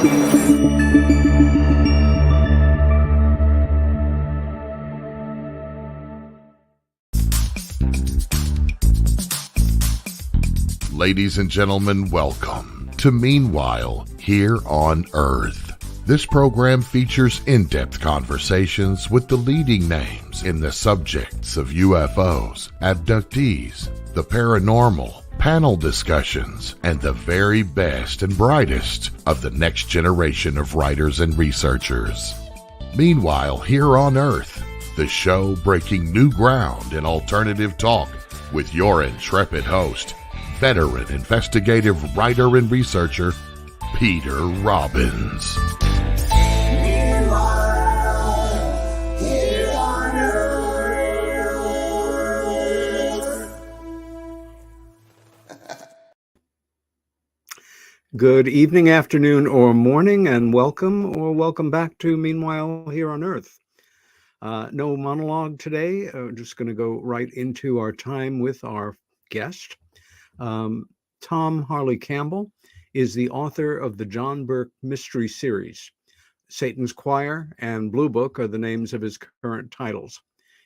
Ladies and gentlemen, welcome to Meanwhile Here on Earth. This program features in-depth conversations with the leading names in the subjects of UFOs, abductees, the paranormal, panel discussions, and the very best and brightest of the next generation of writers and researchers. Meanwhile Here on Earth, the show breaking new ground in alternative talk with your intrepid host, veteran investigative writer and researcher, Peter Robbins. Good evening, afternoon, or morning, and welcome back to Meanwhile Here on Earth. No monologue today. We're just going to go right into our time with our guest. Tom Harley Campbell is the author of the John Burke mystery series. Satan's Choir and Blue Book are the names of his current titles.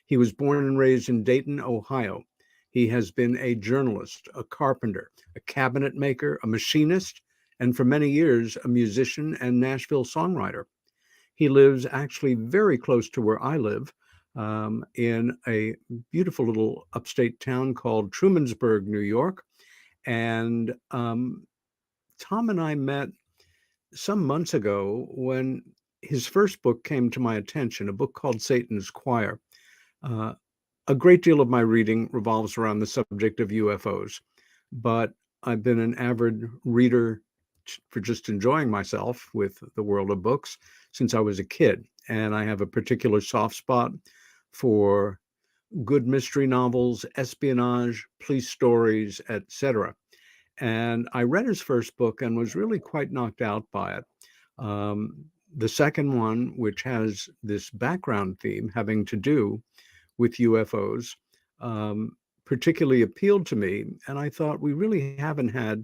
He was born and raised in Dayton, Ohio. He has been a journalist, a carpenter, a cabinet maker, a machinist, and for many years, a musician and Nashville songwriter. He lives actually very close to where I live, in a beautiful little upstate town called Trumansburg, New York. And Tom and I met some months ago when his first book came to my attention, a book called Satan's Choir. A great deal of my reading revolves around the subject of UFOs, but I've been an avid reader for just enjoying myself with the world of books since I was a kid. And I have a particular soft spot for good mystery novels, espionage, police stories, etc. And I read his first book and was really quite knocked out by it. The second one, which has this background theme having to do with UFOs, particularly appealed to me. And I thought we really haven't had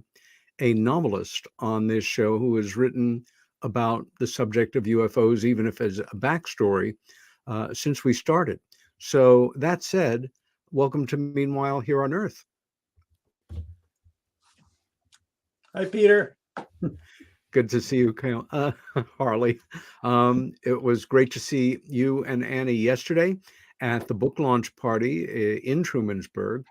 a novelist on this show who has written about the subject of UFOs, even if as a backstory, since we started. So that said, welcome to Meanwhile Here on Earth. Hi, Peter. Good to see you, Harley. It was great to see you and Annie yesterday at the book launch party in Trumansburg,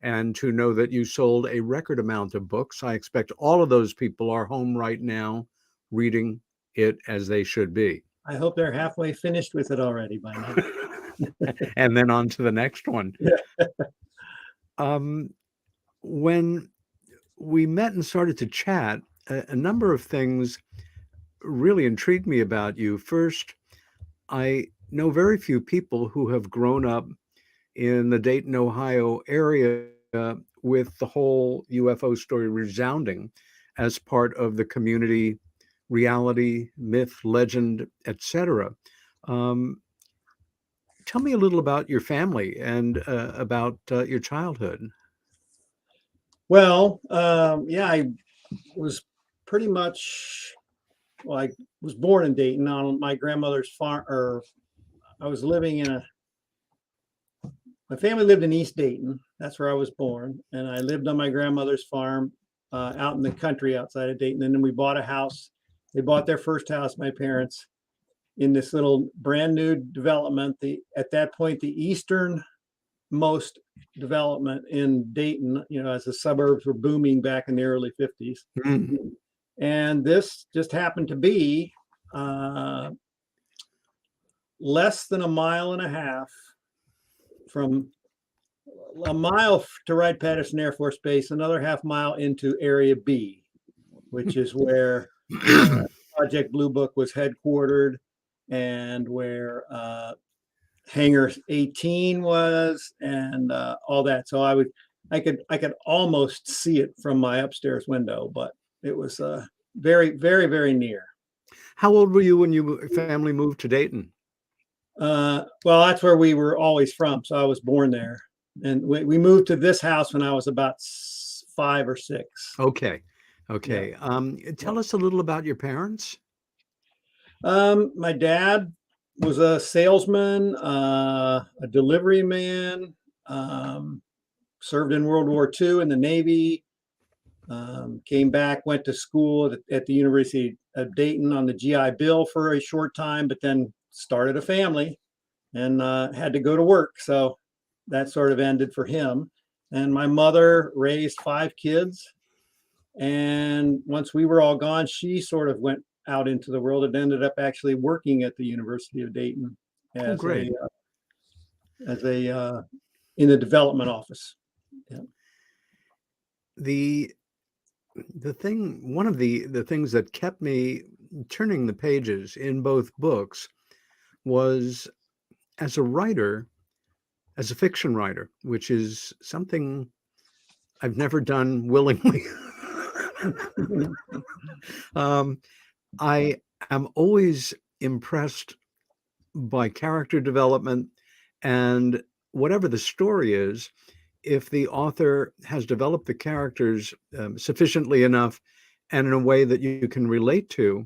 and to know that you sold a record amount of books. I expect all of those people are home right now reading it as they should be. I hope they're halfway finished with it already by now. And then on to the next one. When we met and started to chat, a number of things really intrigued me about you. First, I know very few people who have grown up in the Dayton, Ohio area with the whole UFO story resounding as part of the community reality, myth, legend, etc. Tell me a little about your family and about your childhood. Well, I was pretty much, I was born in Dayton on my grandmother's farm, or I was living in my family lived in East Dayton. That's where I was born. And I lived on my grandmother's farm out in the country outside of Dayton. And then we bought a house. They bought their first house, my parents, in this little brand new development. At that point, the easternmost development in Dayton, as the suburbs were booming back in the early 50s. Mm-hmm. And this just happened to be less than a mile and a half from a mile to Wright-Patterson Air Force Base, another half mile into Area B, which is where Project Blue Book was headquartered and where Hangar 18 was, and all that. So I could almost see it from my upstairs window, but it was very, very, very near. How old were you when your family moved to Dayton? Well, that's where we were always from. So I was born there, and we moved to this house when I was about 5 or 6. Okay. Yeah. Tell us a little about your parents. My dad was a salesman, a delivery man, served in World War II in the Navy, came back, went to school at the University of Dayton on the GI Bill for a short time, but then started a family and had to go to work. So that sort of ended for him. And my mother raised 5 kids. And once we were all gone, she sort of went out into the world and ended up actually working at the University of Dayton Oh, as great. a in the development office. Yeah. One of the things that kept me turning the pages in both books was, as a writer, as a fiction writer, which is something I've never done willingly. I am always impressed by character development, and whatever the story is, if the author has developed the characters sufficiently enough and in a way that you can relate to,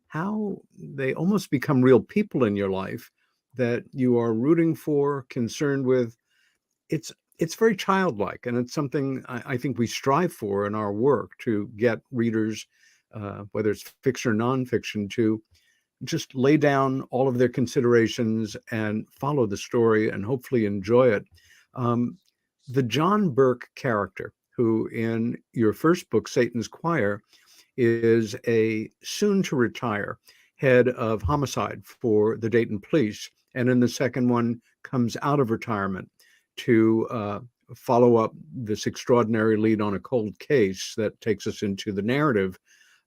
how they almost become real people in your life that you are rooting for, concerned with. It's very childlike, and it's something I think we strive for in our work, to get readers, whether it's fiction or nonfiction, to just lay down all of their considerations and follow the story and hopefully enjoy it. The John Burke character, who in your first book, Satan's Choir, is a soon to retire head of homicide for the Dayton police, and in the second one comes out of retirement to follow up this extraordinary lead on a cold case that takes us into the narrative.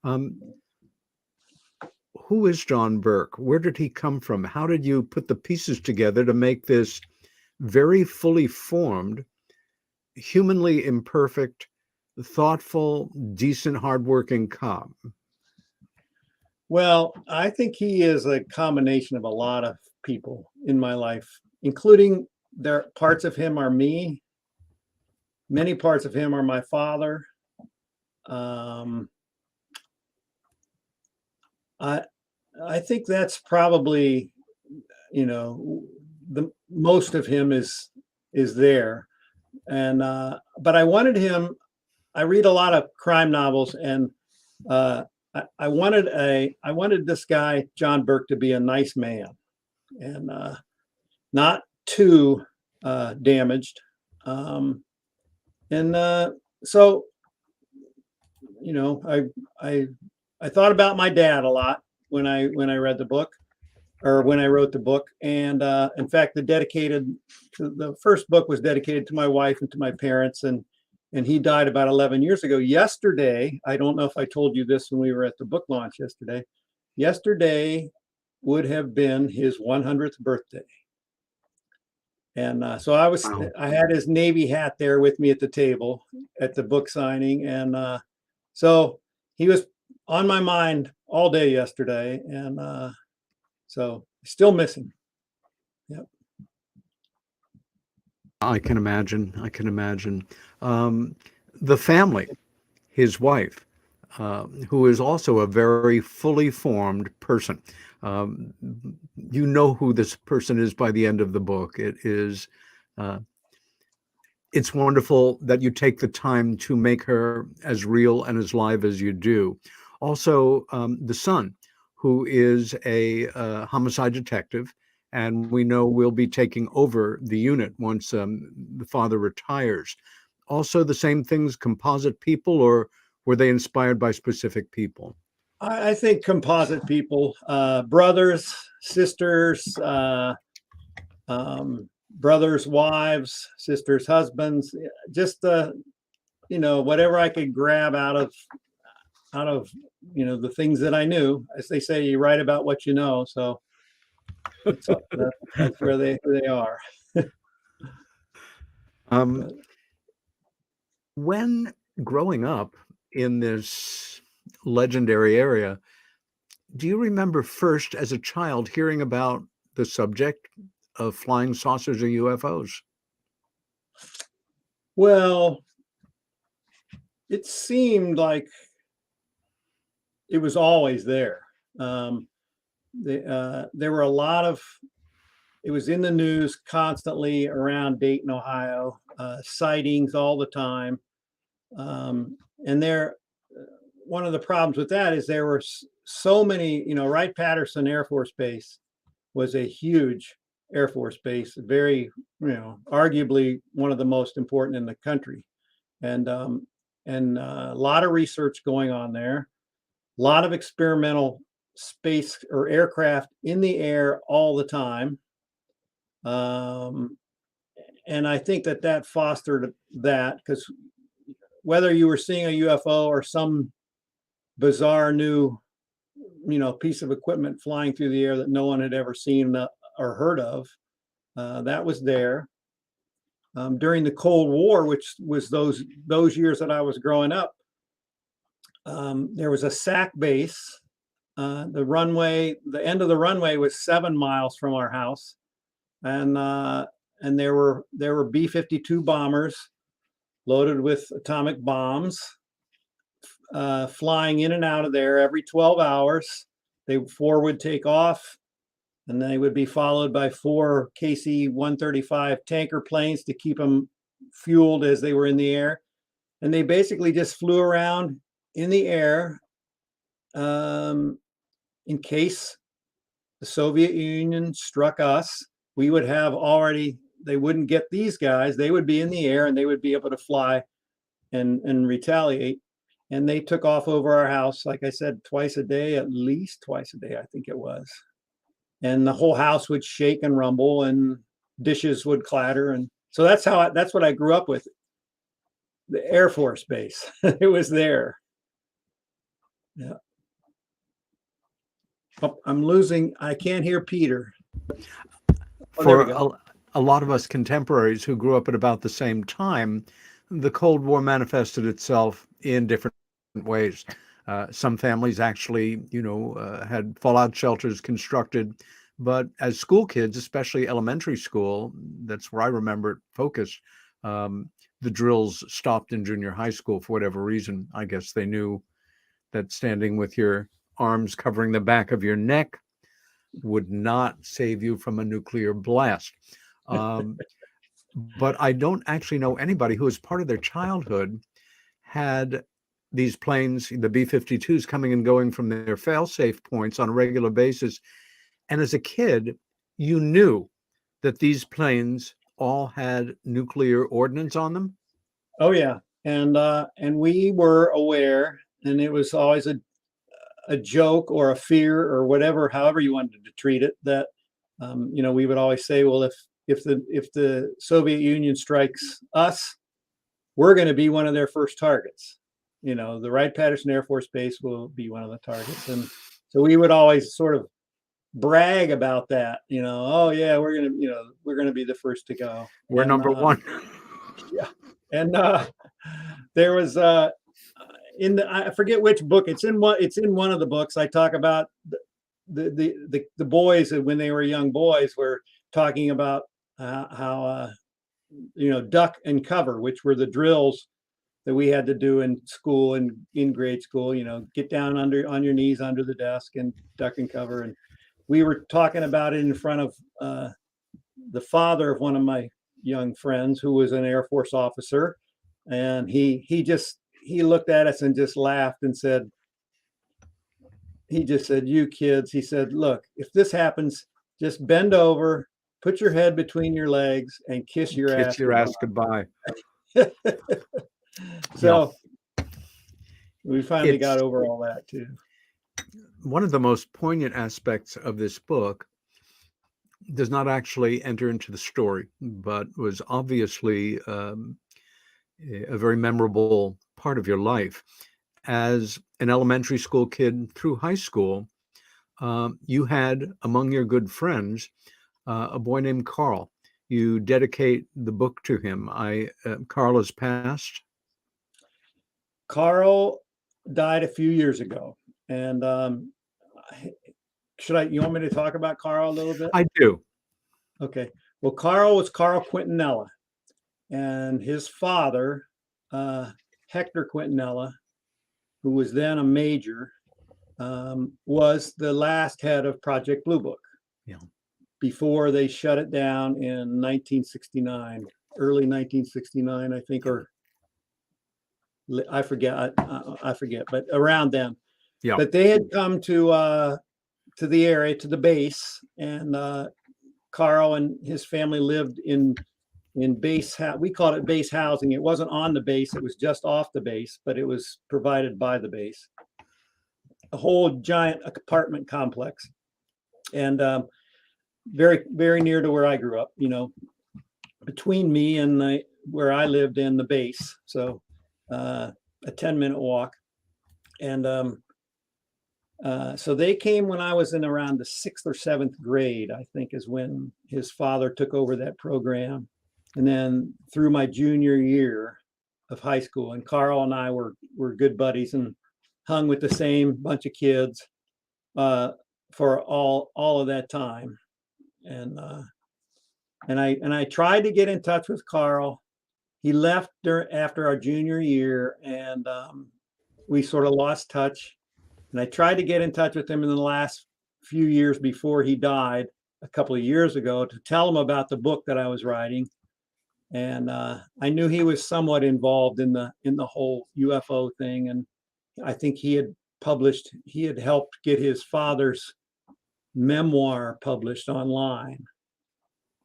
Who is John Burke? Where did he come from? How did you put the pieces together to make this very fully formed, humanly imperfect, thoughtful, decent, hardworking cop? Well, I think he is a combination of a lot of people in my life, including there parts of him are me. Many parts of him are my father. I think that's probably, the most of him is there. And but I wanted him. I read a lot of crime novels, and I wanted this guy John Burke to be a nice man, and not too damaged. So I thought about my dad a lot when I read the book, or when I wrote the book. And in fact, the first book was dedicated to my wife and to my parents, and he died about 11 years ago. Yesterday, I don't know if I told you this when we were at the book launch yesterday. Yesterday would have been his 100th birthday. And so Wow. I had his Navy hat there with me at the table at the book signing. And so he was on my mind all day yesterday. And so still missing. Yep. I can imagine. I can imagine. The family, his wife, who is also a very fully formed person. You know who this person is by the end of the book. It's wonderful that you take the time to make her as real and as live as you do. Also, the son, who is a homicide detective, and we know will be taking over the unit once the father retires. Also, the same things, composite people, or were they inspired by specific people? I think composite people, brothers, sisters, brothers' wives, sisters' husbands, just whatever I could grab out of the things that I knew. As they say, you write about what you know. So that's where they are. When growing up in this legendary area, do you remember first as a child hearing about the subject of flying saucers or UFOs? Well, it seemed like it was always there. there were a lot of, it was in the news constantly around Dayton, Ohio, sightings all the time. And there, one of the problems with that is there were so many, Wright-Patterson Air Force Base was a huge Air Force base, very, arguably one of the most important in the country. And a lot of research going on there, a lot of experimental space or aircraft in the air all the time. And I think that fostered that, because whether you were seeing a UFO or some bizarre new, piece of equipment flying through the air that no one had ever seen or heard of, that was there. During the Cold War, which was those years that I was growing up, there was a SAC base. The end of the runway was 7 miles from our house, and there were B-52 bombers loaded with atomic bombs, flying in and out of there every 12 hours. Four would take off, and they would be followed by 4 KC-135 tanker planes to keep them fueled as they were in the air. And they basically just flew around in the air in case the Soviet Union struck us. We would have already, they wouldn't get these guys. They would be in the air and they would be able to fly and retaliate. And they took off over our house, like I said, twice a day, at least twice a day, I think it was. And the whole house would shake and rumble and dishes would clatter. And so that's what I grew up with. The Air Force Base. It was there. Yeah. Oh, I can't hear Peter. For a lot of us contemporaries who grew up at about the same time, the Cold War manifested itself in different ways. Some families actually, had fallout shelters constructed, but as school kids, especially elementary school, that's where I remember it focused. The drills stopped in junior high school for whatever reason. I guess they knew that standing with your arms covering the back of your neck would not save you from a nuclear blast. But I don't actually know anybody who, as part of their childhood, had these planes, the B-52s, coming and going from their fail-safe points on a regular basis. And as a kid, you knew that these planes all had nuclear ordnance on them? Oh, yeah. And we were aware, and it was always a joke or a fear or whatever, however you wanted to treat it, that, we would always say, well, if the Soviet Union strikes us, we're going to be one of their first targets. The Wright-Patterson Air Force Base will be one of the targets. And so we would always sort of brag about that, oh yeah, we're going to be the first to go. We're number one. Yeah. And there was I forget which book, it's in one of the books. I talk about the boys when they were young boys were talking about how duck and cover, which were the drills that we had to do in school and in grade school, get down on your knees under the desk and duck and cover. And we were talking about it in front of the father of one of my young friends who was an Air Force officer. And he looked at us and just laughed and said, you kids, he said, look, if this happens, just bend over, put your head between your legs and kiss your ass goodbye. So we finally got over all that too. One of the most poignant aspects of this book does not actually enter into the story, but was obviously a very memorable part of your life. As an elementary school kid through high school, you had among your good friends a boy named Karl. You dedicate the book to him. Karl has passed. Karl died a few years ago. And you want me to talk about Karl a little bit? I do. Okay. Well, Karl was Karl Quintanilla, and his father, Hector Quintanilla, who was then a major, was the last head of Project Blue Book. Yeah. Before they shut it down in 1969, early 1969, I think, or I forget, but around then. Yeah. But they had come to the area, to the base, and Karl and his family lived in base. We called it base housing. It wasn't on the base; it was just off the base, but it was provided by the base. A whole giant apartment complex, and very, very near to where I grew up. Between me and where I lived in the base, so a 10-minute walk, and so they came when I was in around the 6th or 7th grade, I think, is when his father took over that program. And then through my junior year of high school, and Karl and I were good buddies and hung with the same bunch of kids for all of that time. And I tried to get in touch with Karl. He left after our junior year, and we sort of lost touch. And I tried to get in touch with him in the last few years before he died, a couple of years ago, to tell him about the book that I was writing. And I knew he was somewhat involved in the whole UFO thing. And I think he had helped get his father's memoir published online.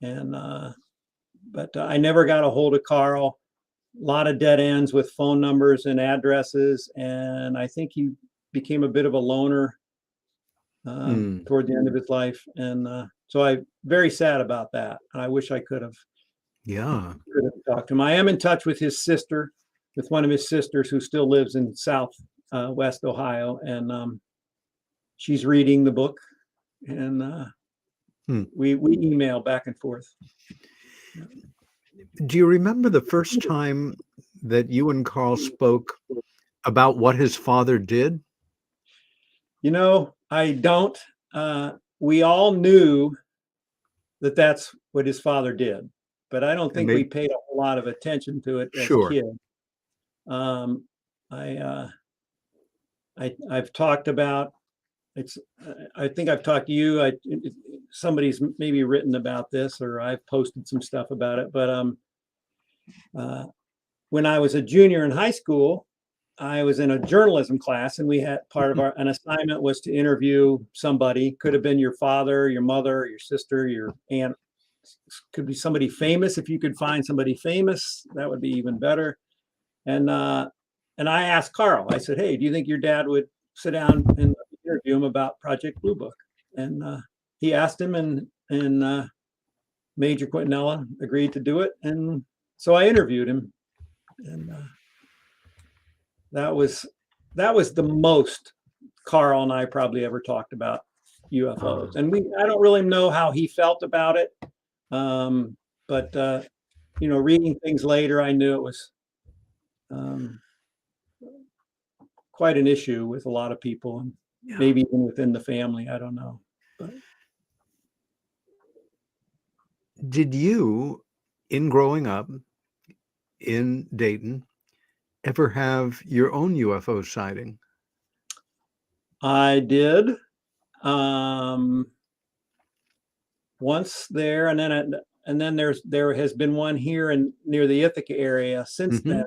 And but I never got a hold of Karl. A lot of dead ends with phone numbers and addresses. And I think he became a bit of a loner toward the end of his life. And so I'm very sad about that. I wish I could have talked to him. I am in touch with his sister, with one of his sisters who still lives in West Ohio. And she's reading the book. And we email back and forth. Do you remember the first time that you and Karl spoke about what his father did? I don't. We all knew that that's what his father did, but I don't think we paid a whole lot of attention to it as kids. I've talked about I think I've talked to you. Somebody's maybe written about this, or I've posted some stuff about it. But when I was a junior in high school, I was in a journalism class, and we had part of an assignment was to interview somebody. Could have been your father, your mother, your sister, your aunt. Could be somebody famous. If you could find somebody famous, that would be even better. And I asked Karl. I said, "Hey, do you think your dad would sit down and interview him about Project Blue Book?" And he asked him, and Major Quintanilla agreed to do it. And so I interviewed him, and that was the most Karl and I probably ever talked about UFOs. And I don't really know how he felt about it. But reading things later, I knew it was quite an issue with a lot of people, and maybe even within the family. I don't know. But did you, in growing up in Dayton, ever have your own UFO sighting? I did. Once there, and then there has been one here near the Ithaca area since then.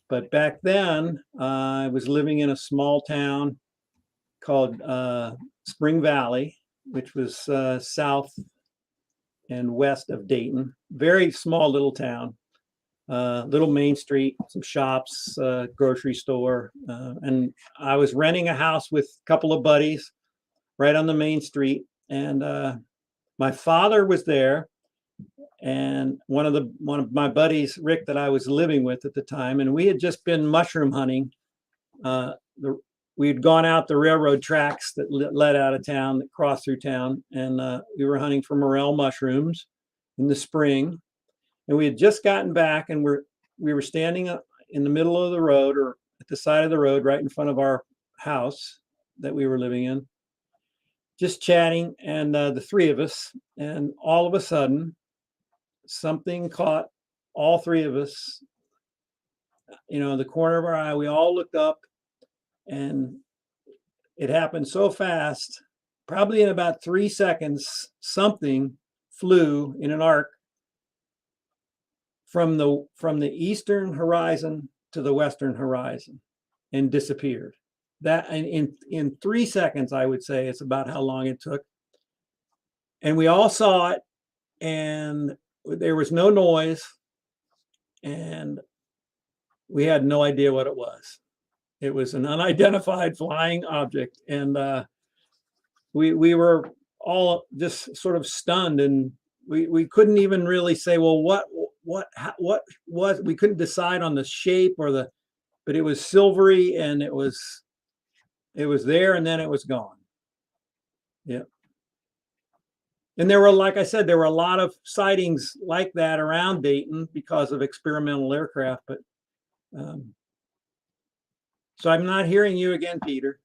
But back then, I was living in a small town called Spring Valley, which was south and west of Dayton. Very small little town. Little main street, some shops, grocery store. And I was renting a house with a couple of buddies right on the main street. And my father was there, and one of my buddies, Rick, that I was living with at the time, and we had just been mushroom hunting. We had gone out the railroad tracks that led out of town, that crossed through town, and we were hunting for morel mushrooms in the spring. And we had just gotten back, and we were standing in the middle of the road, or at the side of the road, right in front of our house that we were living in, just chatting, and the three of us. And all of a sudden, something caught all three of us, the corner of our eye. We all looked up, and it happened so fast, probably in about 3 seconds, something flew in an arc from the eastern horizon to the western horizon and disappeared. That in 3 seconds, I would say, it's about how long it took. And we all saw it, and there was no noise, and we had no idea what it was. It was an unidentified flying object, and we were all just sort of stunned, and we couldn't even really say, well, what was, we couldn't decide on the shape but it was silvery, and it was there, and then it was gone. Yeah. And there were, like I said, there were a lot of sightings like that around Dayton because of experimental aircraft. But so I'm not hearing you again, Peter.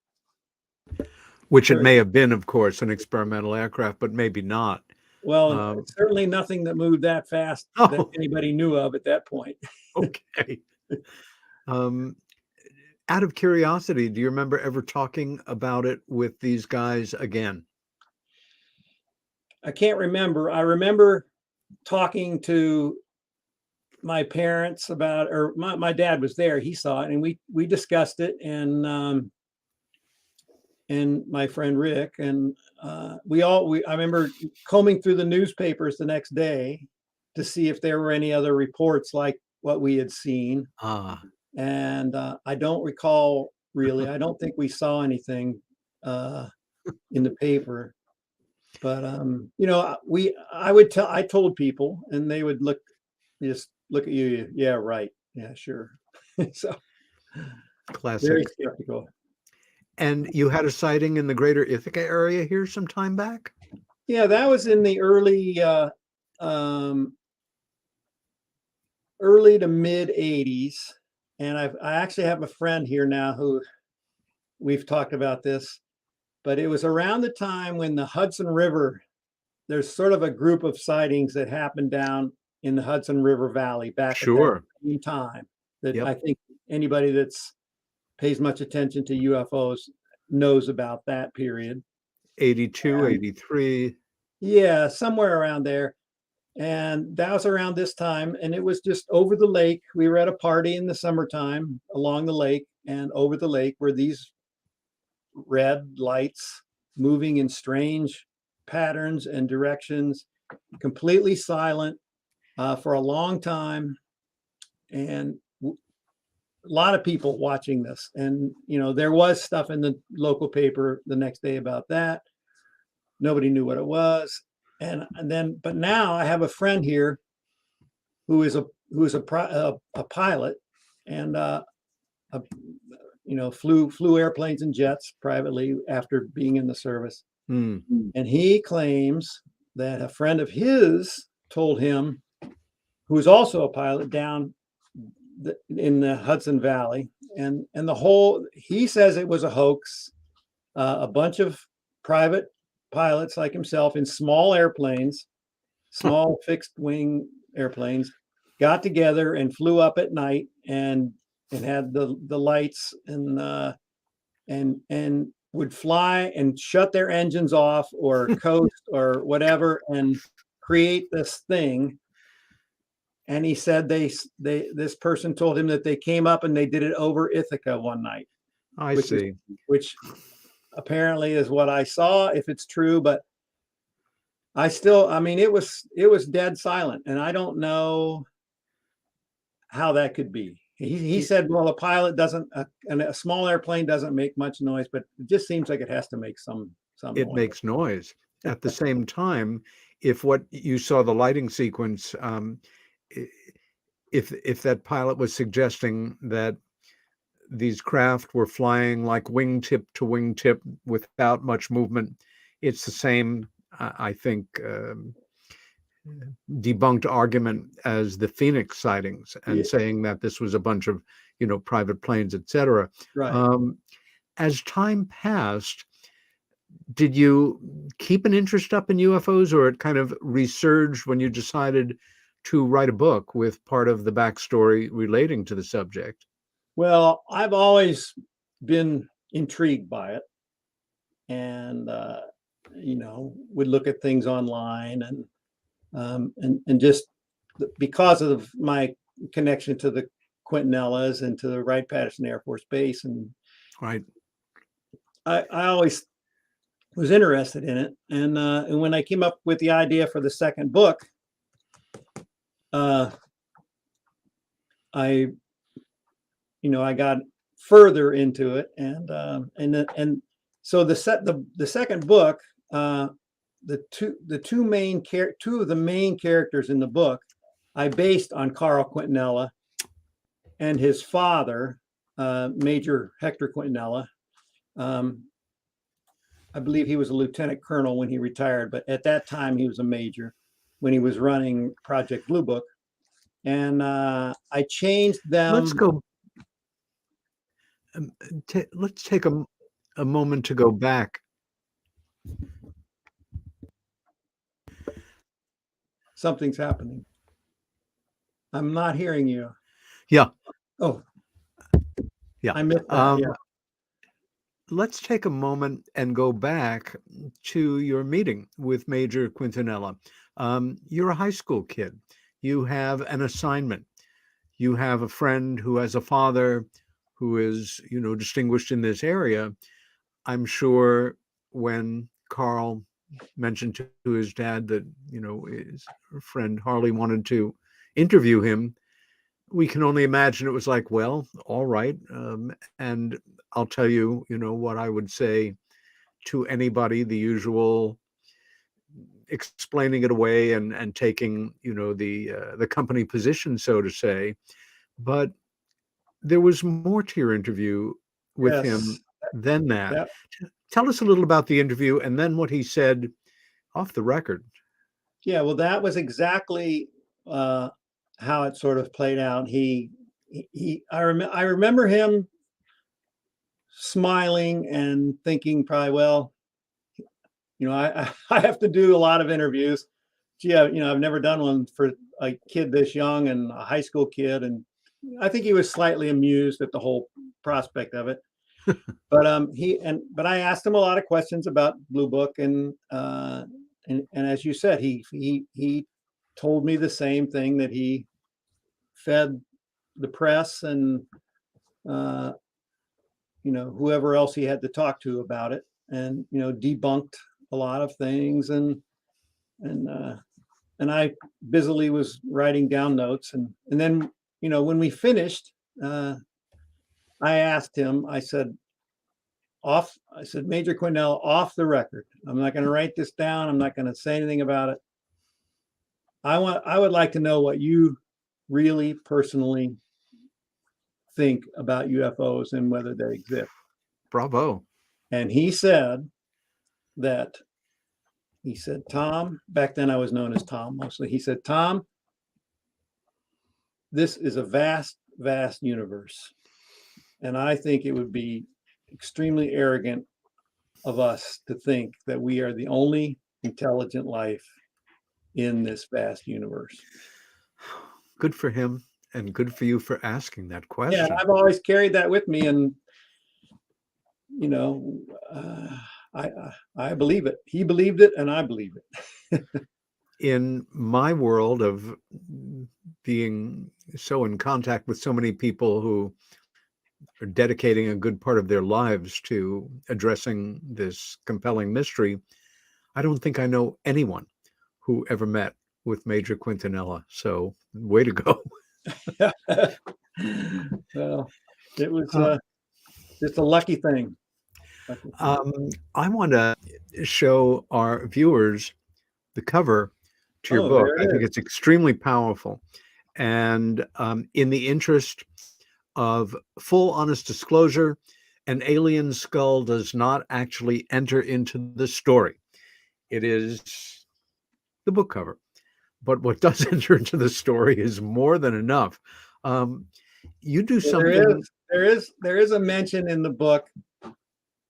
Which it may have been, of course, an experimental aircraft, but maybe not. Well, certainly nothing that moved that fast that anybody knew of at that point. Okay. Out of curiosity, do you remember ever talking about it with these guys again? I can't remember. I remember talking to my parents about, or my dad was there. He saw it, and we discussed it, and my friend Rick, and I remember combing through the newspapers the next day to see if there were any other reports like what we had seen. And I don't recall really. I don't think we saw anything in the paper. But I told people, and they would just look at you. Yeah, right. Yeah, sure. So classic. Very skeptical. And you had a sighting in the greater Ithaca area here some time back? Yeah, that was in the early to mid 80s. And I actually have a friend here now who we've talked about this, but it was around the time when the Hudson River, there's sort of a group of sightings that happened down in the Hudson River Valley back at that same time that I think anybody that's pays much attention to UFOs knows about that period. 82, 83. Yeah, somewhere around there. And that was around this time. And it was just over the lake. We were at a party in the summertime along the lake, and over the lake were these red lights moving in strange patterns and directions, completely silent for a long time. And a lot of people watching this. And, there was stuff in the local paper the next day about that. Nobody knew what it was. But now I have a friend here who is a pilot, and flew airplanes and jets privately after being in the service. And he claims that a friend of his told him, who's also a pilot down in the Hudson Valley, and he says it was a hoax. A bunch of private pilots like himself in small airplanes, small fixed wing airplanes, got together and flew up at night and had the lights and would fly and shut their engines off or coast or whatever and create this thing. And he said this person told him that they came up and they did it over Ithaca one night. Which apparently is what I saw, if it's true, but it was dead silent, and I don't know how that could be. He said, well, a pilot doesn't, and a small airplane doesn't make much noise, but it just seems like it has to make some it noise. Makes noise. At the same time, if what you saw the lighting sequence, if that pilot was suggesting that these craft were flying like wingtip to wingtip without much movement, it's the same, I think, debunked argument as the Phoenix sightings, and saying that this was a bunch of, private planes, etc. Right. As time passed, did you keep an interest up in UFOs, or it kind of resurged when you decided to write a book with part of the backstory relating to the subject? Well, I've always been intrigued by it. and would look at things online, and just because of my connection to the Quintanillas and to the Wright-Patterson Air Force Base, and Right. I always was interested in it. And when I came up with the idea for the second book, I got further into it, and so the second book, two of the main characters in the book, I based on Karl Quintanilla and his father, Major Hector Quintanilla. I believe he was a lieutenant colonel when he retired, but at that time he was a major when he was running Project Blue Book. And I changed them. Let's go. Let's take a moment to go back. Something's happening. I'm not hearing you. Yeah. Oh. Yeah. I missed that. Yeah. Let's take a moment and go back to your meeting with Major Quintanilla. You're a high school kid. You have an assignment. You have a friend who has a father who is, distinguished in this area. I'm sure when Karl mentioned to his dad that, his friend Harley wanted to interview him, we can only imagine it was like, well, all right. And I'll tell you, what I would say to anybody, the usual explaining it away and taking, the company position, so to say. But there was more to your interview with him than that. Yep. Tell us a little about the interview and then what he said off the record. Yeah, well, that was exactly how it sort of played out. I remember him smiling and thinking probably, well, I have to do a lot of interviews. Gee, I've never done one for a kid this young and a high school kid. And I think he was slightly amused at the whole prospect of it. But I asked him a lot of questions about Blue Book, and as you said, he told me the same thing, that he fed the press and whoever else he had to talk to about it, and debunked a lot of things, and I busily was writing down notes, and then when we finished, I asked him. I said, Major Quintanilla, off the record, I'm not going to write this down. I'm not going to say anything about it. I would like to know what you really personally think about UFOs and whether they exist. Bravo. And he said, Tom, back then I was known as Tom mostly. He said, Tom, this is a vast, vast universe. And I think it would be extremely arrogant of us to think that we are the only intelligent life in this vast universe. Good for him, and good for you for asking that question. Yeah, I've always carried that with me, and I believe it. He believed it, and I believe it. In my world of being so in contact with so many people who are dedicating a good part of their lives to addressing this compelling mystery, I don't think I know anyone who ever met with Major Quintanilla. So way to go. Well, it was just a lucky thing. I want to show our viewers the cover to your book. I think it's extremely powerful. And in the interest of full honest disclosure, an alien skull does not actually enter into the story. It is the book cover. But what does enter into the story is more than enough. You do something. There is a mention in the book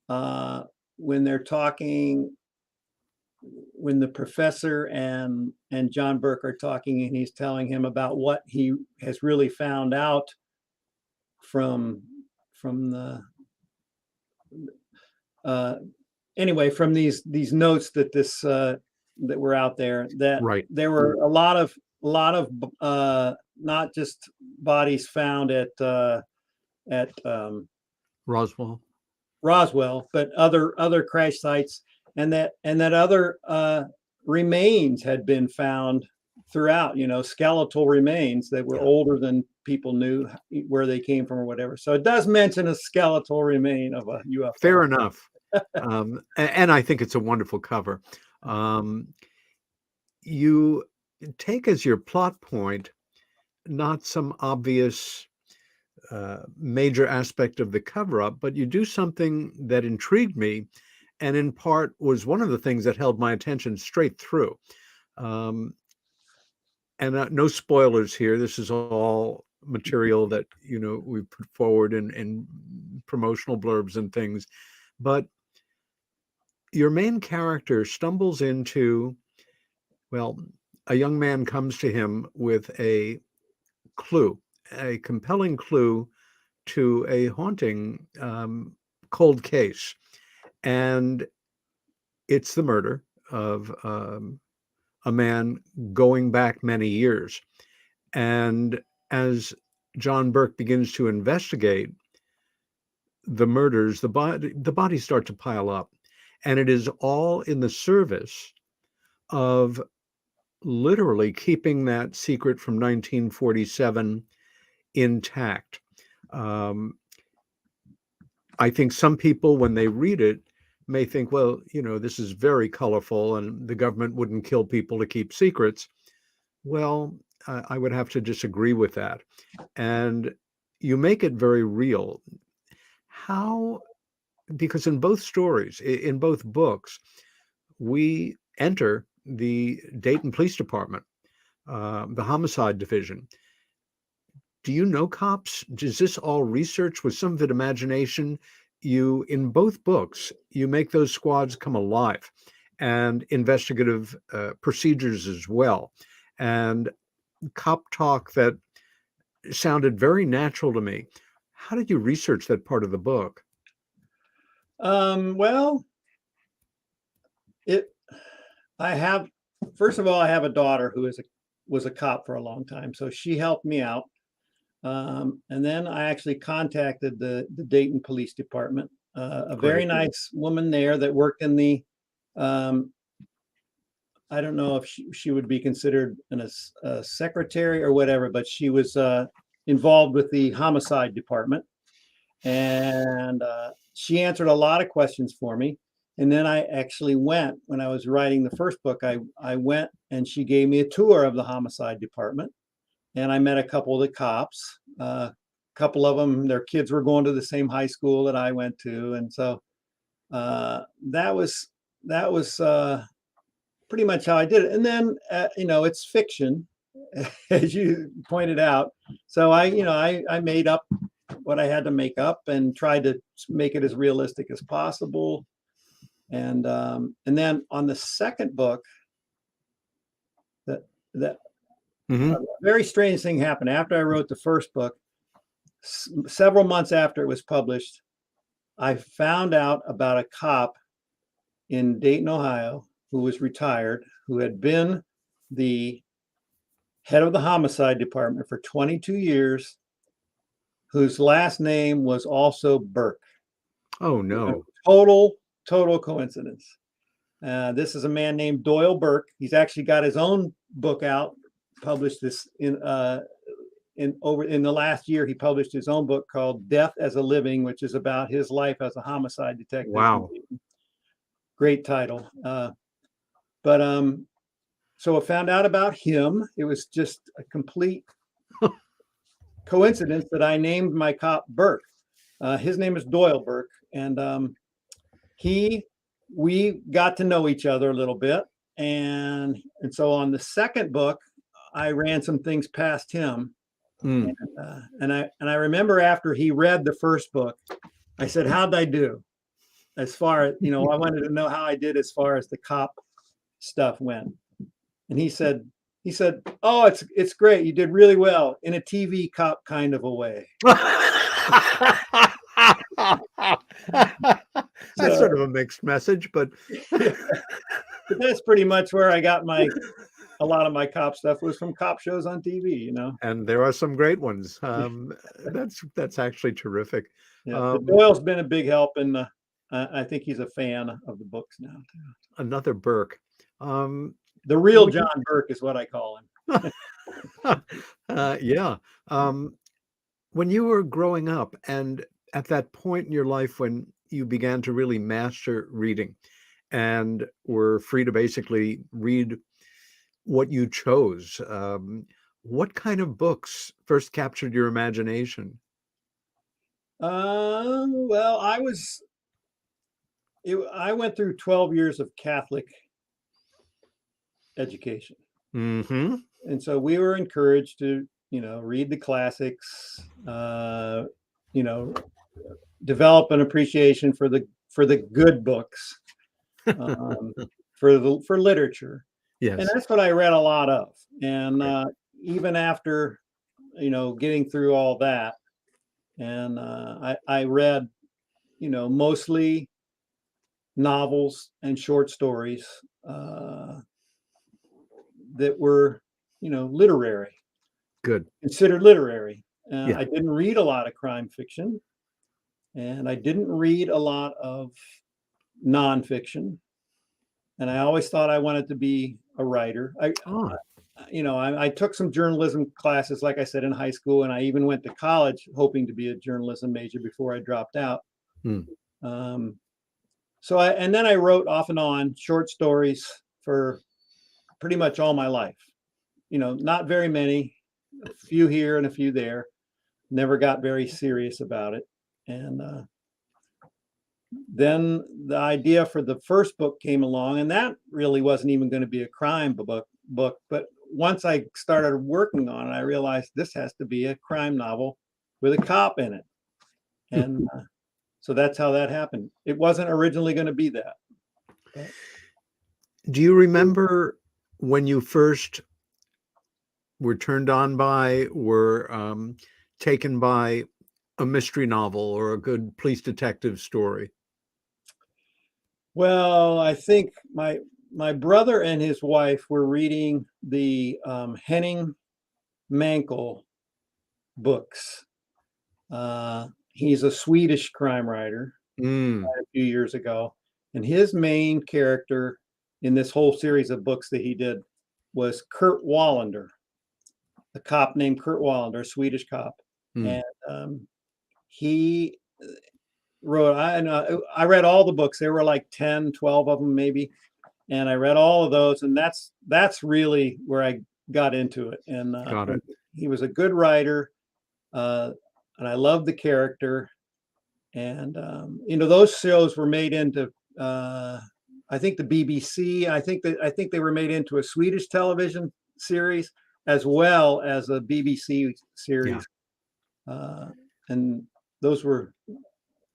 when they're talking, when the professor and John Burke are talking, and he's telling him about what he has really found out from the anyway, from these notes that that were out there, that Right. there were a lot of not just bodies found at Roswell. Roswell, but other crash sites, and that other remains had been found throughout, skeletal remains that were older than people knew where they came from or whatever. So it does mention a skeletal remain of a UFO. Fair enough. And I think it's a wonderful cover. You take as your plot point not some obvious major aspect of the cover-up, but you do something that intrigued me, and in part was one of the things that held my attention straight through. And no spoilers here. This is all material that we put forward in promotional blurbs and things. But your main character stumbles into, well, a young man comes to him with a clue, a compelling clue to a haunting cold case. And it's the murder of a man going back many years. And as John Burke begins to investigate the murders, the bodies start to pile up. And it is all in the service of literally keeping that secret from 1947 intact. I think some people, when they read it, may think, well, this is very colorful and the government wouldn't kill people to keep secrets. Well, I would have to disagree with that. And you make it very real. How? Because in both stories, in both books, we enter the Dayton Police Department, the homicide division. Do you know cops? Is this all research? Was some of it imagination? In both books, you make those squads come alive, and investigative procedures as well, and cop talk that sounded very natural to me. How did you research that part of the book? Well, first of all, I have a daughter who was a cop for a long time, so she helped me out. And then I actually contacted the Dayton Police Department, a very nice woman there that worked in the, I don't know if she would be considered a secretary or whatever, but she was involved with the homicide department. And she answered a lot of questions for me. And then I actually went, when I was writing the first book, I went and she gave me a tour of the homicide department. And I met a couple of the cops. A couple of them, their kids were going to the same high school that I went to. And so that was pretty much how I did it. And then, it's fiction, as you pointed out. So I made up what I had to make up and tried to make it as realistic as possible. And then on the second book, that a very strange thing happened after I wrote the first book. Several months after it was published, I found out about a cop in Dayton, Ohio, who was retired, who had been the head of the homicide department for 22 years, whose last name was also Burke. Oh, no. Total coincidence. This is a man named Doyle Burke. He's actually got his own book out, published this in the last year. He published his own book called Death as a Living, which is about his life as a homicide detective. Wow. Great title. So I found out about him. It was just a complete coincidence that I named my cop Burke. His name is Doyle Burke, and we got to know each other a little bit, and so on the second book, I ran some things past him, and I remember after he read the first book, I said, "How'd I do?" As far as I wanted to know how I did as far as the cop stuff went, and he said, "Oh, it's great. You did really well in a TV cop kind of a way." That's sort of a mixed message, but but that's pretty much where I got a lot of my cop stuff was from cop shows on TV, and there are some great ones. That's actually terrific. Yeah, Doyle's been a big help, and I think he's a fan of the books now too. Another Burke. The real John Burke is what I call him. Yeah. When you were growing up and at that point in your life when you began to really master reading and were free to basically read what you chose, what kind of books first captured your imagination? Well, I went through 12 years of Catholic education. Mm-hmm. And so we were encouraged to, read the classics, develop an appreciation for the good books, for literature. Yes. And that's what I read a lot of. And even after, getting through all that, and I read, mostly novels and short stories that were, literary. Good. Considered literary. Yeah. I didn't read a lot of crime fiction, and I didn't read a lot of nonfiction. And I always thought I wanted to be a writer. I took some journalism classes, like I said, in high school, and I even went to college hoping to be a journalism major before I dropped out. And then I wrote off and on short stories for pretty much all my life. Not very many, a few here and a few there. Never got very serious about it. And then the idea for the first book came along, and that really wasn't even going to be a crime book. But once I started working on it, I realized this has to be a crime novel with a cop in it. And so that's how that happened. It wasn't originally going to be that. But do you remember when you first were turned on by, were taken by a mystery novel or a good police detective story? Well, I think my brother and his wife were reading the Henning Mankell books. He's a Swedish crime writer. A few years ago, and his main character in this whole series of books that he did was Kurt Wallander, a cop named Kurt Wallander, a Swedish cop. And he wrote, I read all the books. There were like 10, 12 of them maybe. And I read all of those. And that's really where I got into it. And Got it. He was a good writer. And I loved the character. And, those shows were made into, I think the BBC, I think they were made into a Swedish television series as well as a BBC series. Yeah. And those were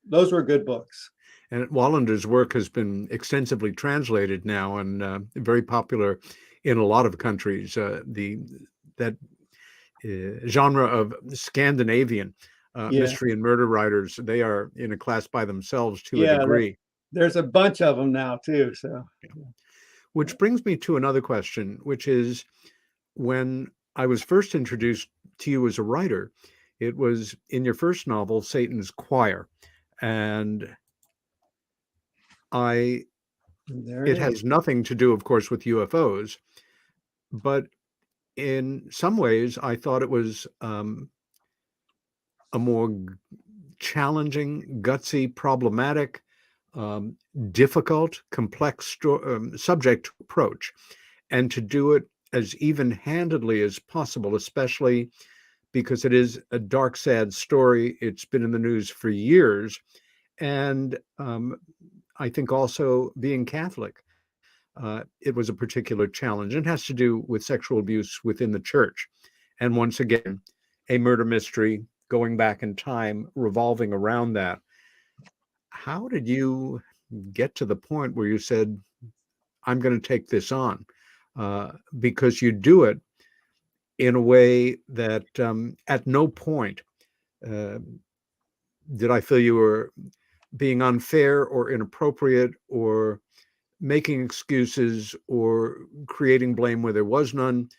good books. And Wallander's work has been extensively translated now and very popular in a lot of countries. That genre of Scandinavian mystery and murder writers, they are in a class by themselves to a degree. There's a bunch of them now too. So, which brings me to another question, which is, when I was first introduced to you as a writer, it was in your first novel, Satan's Choir, and it has nothing to do, of course, with UFOs, but in some ways, I thought it was a more challenging, gutsy, problematic, difficult, complex subject to approach, and to do it as even-handedly as possible, especially because it is a dark, sad story. It's been in the news for years. And I think also being Catholic, it was a particular challenge. It has to do with sexual abuse within the church. And once again, a murder mystery going back in time, revolving around that. How did you get to the point where you said, I'm going to take this on? Because you do it in a way that at no point did I feel you were being unfair or inappropriate or making excuses or creating blame where there was none.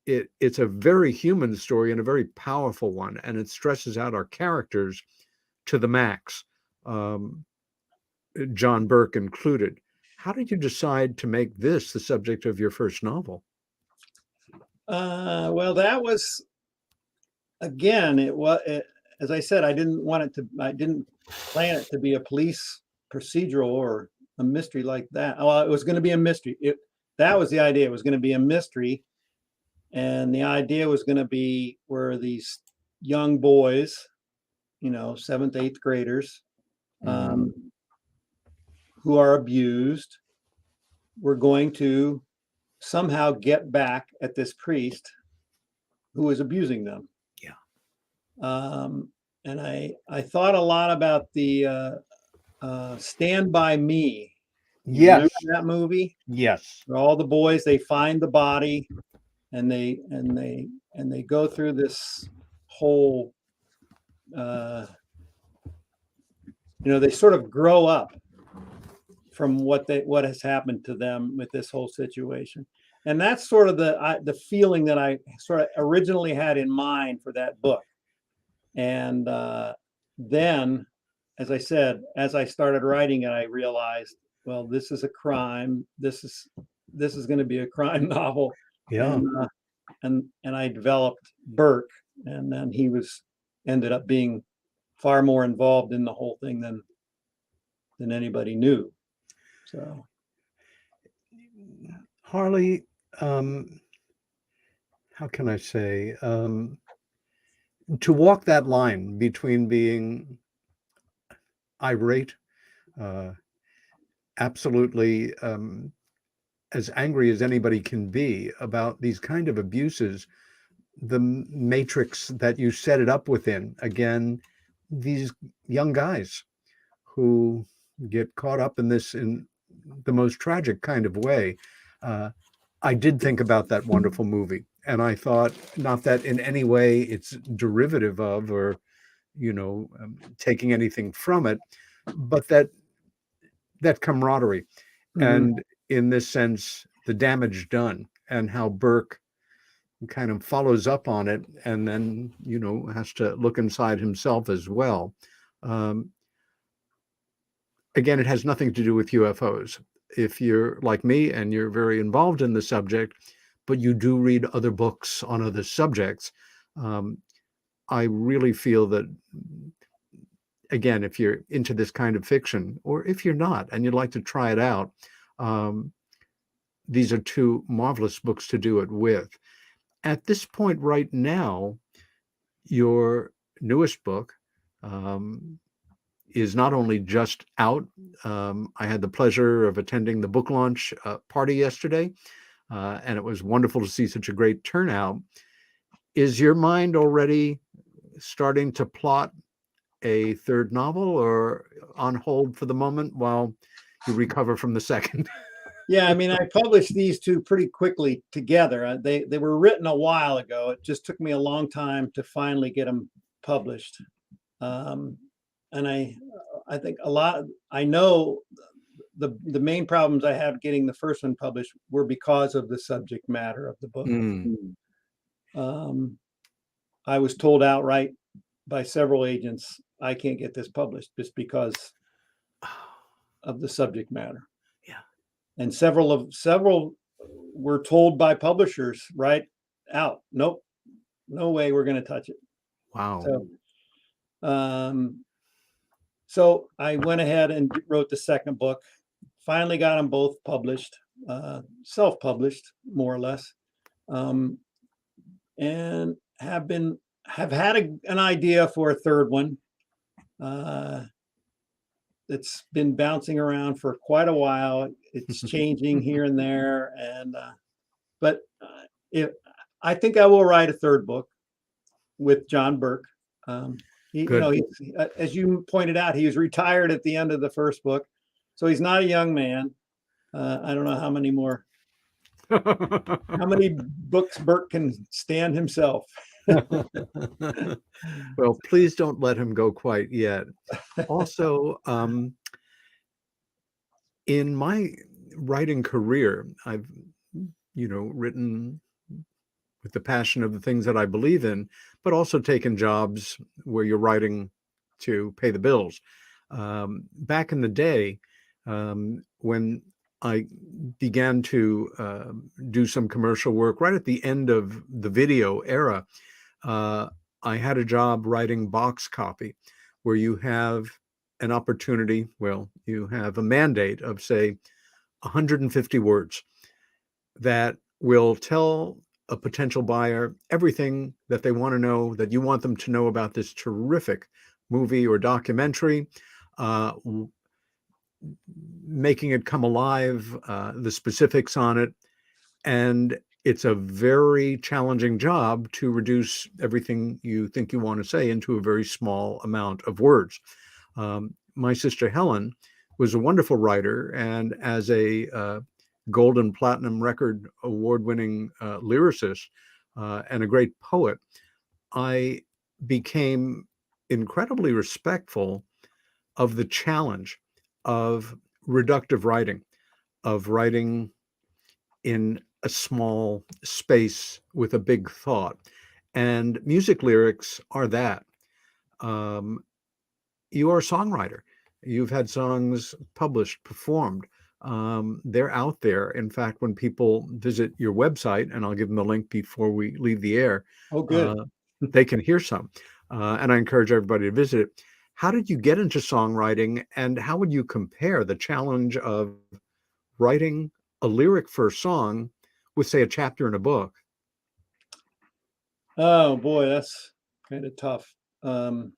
It's a very human story and a very powerful one, and it stresses out our characters to the max, John Burke included. How did you decide to make this the subject of your first novel? Well, that was, again, as I said, I didn't plan it to be a police procedural or a mystery like that. Well, it was going to be a mystery. That was the idea. It was going to be a mystery. And the idea was going to be where these young boys, 7th, 8th graders, who are abused, were going to somehow get back at this priest who was abusing them. Yeah. And I thought a lot about the Stand By Me. Yes. Remember that movie? Yes. Where all the boys, they find the body and they go through this whole they sort of grow up from what has happened to them with this whole situation. And that's sort of the feeling that I sort of originally had in mind for that book. And then, as I said, as I started writing it, I realized, well, this is a crime. This is going to be a crime novel. Yeah. And I developed Burke, and then he ended up being far more involved in the whole thing than anybody knew. So, Harley, how can I say, to walk that line between being irate, absolutely as angry as anybody can be about these kind of abuses, the matrix that you set it up within, again, these young guys who get caught up in this in the most tragic kind of way. I did think about that wonderful movie, and I thought, not that in any way it's derivative of or taking anything from it, but that camaraderie, and in this sense, the damage done, and how Burke kind of follows up on it, and then has to look inside himself as well. Again, it has nothing to do with UFOs. If you're like me and you're very involved in the subject, but you do read other books on other subjects, I really feel that, again, if you're into this kind of fiction, or if you're not and you'd like to try it out, these are two marvelous books to do it with. At this point right now, your newest book is not only just out. I had the pleasure of attending the book launch party yesterday, and it was wonderful to see such a great turnout. Is your mind already starting to plot a third novel, or on hold for the moment while you recover from the second? Yeah, I mean, I published these two pretty quickly together. They were written a while ago. It just took me a long time to finally get them published. And I think I know the main problems I had getting the first one published were because of the subject matter of the book. I was told outright by several agents, I can't get this published just because of the subject matter. Yeah. And several were told by publishers right out, nope, no way we're going to touch it. Wow. So I went ahead and wrote the second book, finally got them both published, self-published, more or less, and have had an idea for a third one. It's been bouncing around for quite a while. It's changing here and there, but I think I will write a third book with John Burke. As you pointed out, he was retired at the end of the first book, so he's not a young man. I don't know how many books Burke can stand himself. Well, please don't let him go quite yet. Also, in my writing career, I've, written with the passion of the things that I believe in, but also taken jobs where you're writing to pay the bills. Back in the day, when I began to do some commercial work right at the end of the video era, uh, I had a job writing box copy where you have an opportunity, well, you have a mandate of, say, 150 words that will tell a potential buyer everything that they want to know, that you want them to know about this terrific movie or documentary, uh, making it come alive, the specifics on it. And it's a very challenging job to reduce everything you think you want to say into a very small amount of words. My sister Helen was a wonderful writer, and as a gold and platinum record award-winning lyricist and a great poet, I became incredibly respectful of the challenge of reductive writing, of writing in a small space with a big thought. And music lyrics are that. Um, you are a songwriter. You've had songs published, performed. They're out there. In fact, when people visit your website, and I'll give them the link before we leave the air, Oh, good. they can hear some. And I encourage everybody to visit it. How did you get into songwriting, and how would you compare the challenge of writing a lyric for a song with, say, a chapter in a book? Oh boy, that's kind of tough. The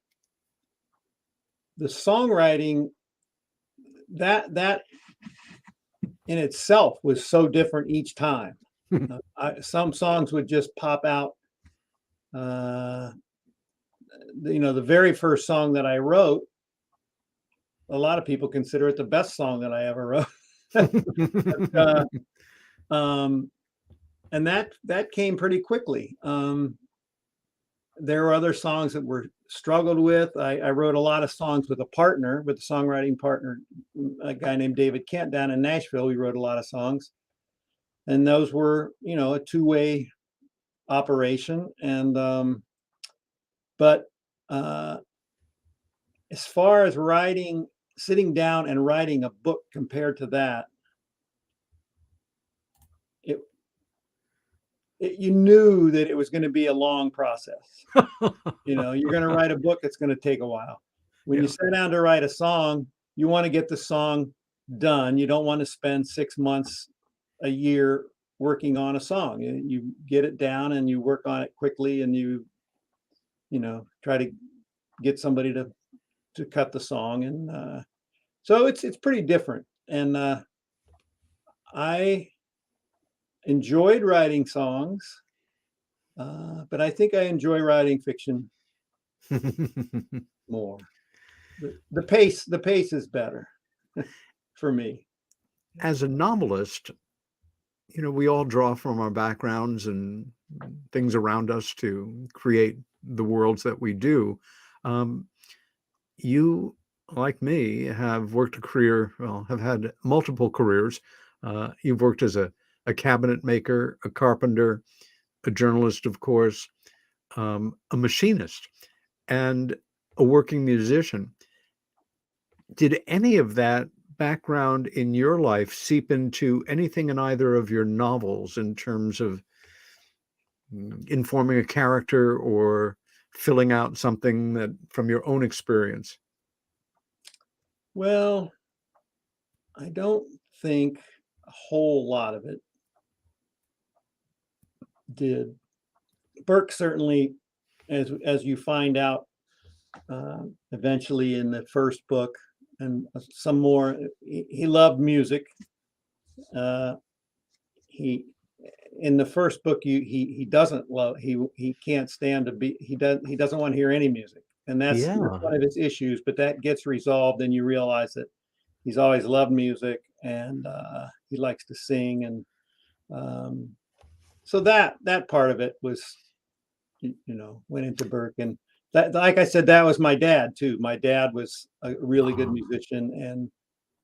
songwriting, that in itself was so different each time. Some songs would just pop out. The very first song that I wrote, a lot of people consider it the best song that I ever wrote. But, and that came pretty quickly. There were other songs that were struggled with. I wrote a lot of songs with a songwriting partner, a guy named David Kent down in Nashville. We wrote a lot of songs, and those were, a two-way operation. And but as far as sitting down and writing a book compared to that, you knew that it was going to be a long process. You're going to write a book, it's going to take a while. When you sit down to write a song, you want to get the song done. You don't want to spend 6 months, a year working on a song. You get it down and you work on it quickly, and you try to get somebody to cut the song. And so it's pretty different. And I enjoyed writing songs, but I think I enjoy writing fiction more. The pace is better for me. As a novelist, we all draw from our backgrounds and things around us to create the worlds that we do. You, like me, have worked have had multiple careers. You've worked as a cabinet maker, a carpenter, a journalist, of course, a machinist, and a working musician. Did any of that background in your life seep into anything in either of your novels in terms of informing a character or filling out something that from your own experience? Well, I don't think a whole lot of it did. Burke certainly, as you find out eventually in the first book and some more, he loved music. He in the first book, he doesn't love, he can't stand to be, he doesn't want to hear any music, and that's one of his issues. But that gets resolved, and you realize that he's always loved music, and he likes to sing. And so that part of it was, went into Burke. And that, like I said, that was my dad too. My dad was a really good musician and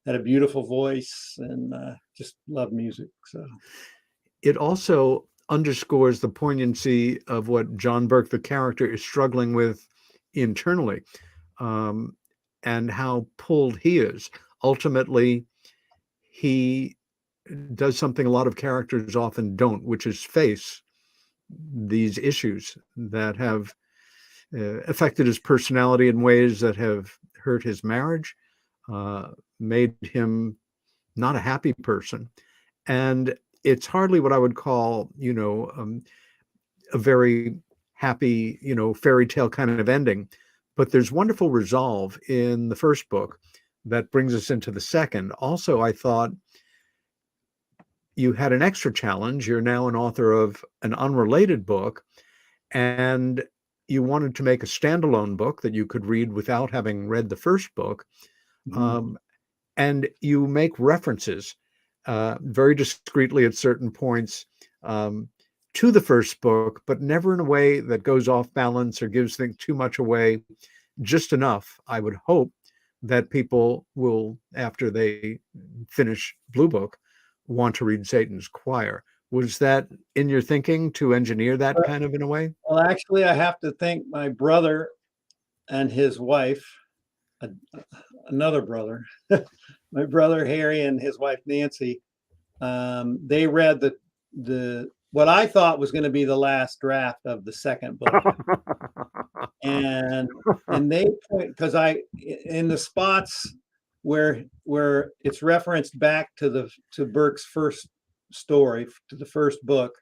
had a beautiful voice, and just loved music. So it also underscores the poignancy of what John Burke, the character, is struggling with internally, and how pulled he is. Ultimately, he does something a lot of characters often don't, which is face these issues that have affected his personality in ways that have hurt his marriage, made him not a happy person. And it's hardly what I would call, a very happy, fairy tale kind of ending. But there's wonderful resolve in the first book that brings us into the second. Also, I thought you had an extra challenge. You're now an author of an unrelated book, and you wanted to make a standalone book that you could read without having read the first book. And you make references very discreetly at certain points to the first book, but never in a way that goes off balance or gives things too much away, just enough, I would hope, that people will, after they finish Blue Book, want to read Satan's Choir. Was that in your thinking to engineer that kind of in a way? Well, actually, I have to thank my brother and his wife, another brother, my brother Harry and his wife Nancy. They read the what I thought was going to be the last draft of the second book, and they point, because in the spots where it's referenced back to Burke's first story, to the first book,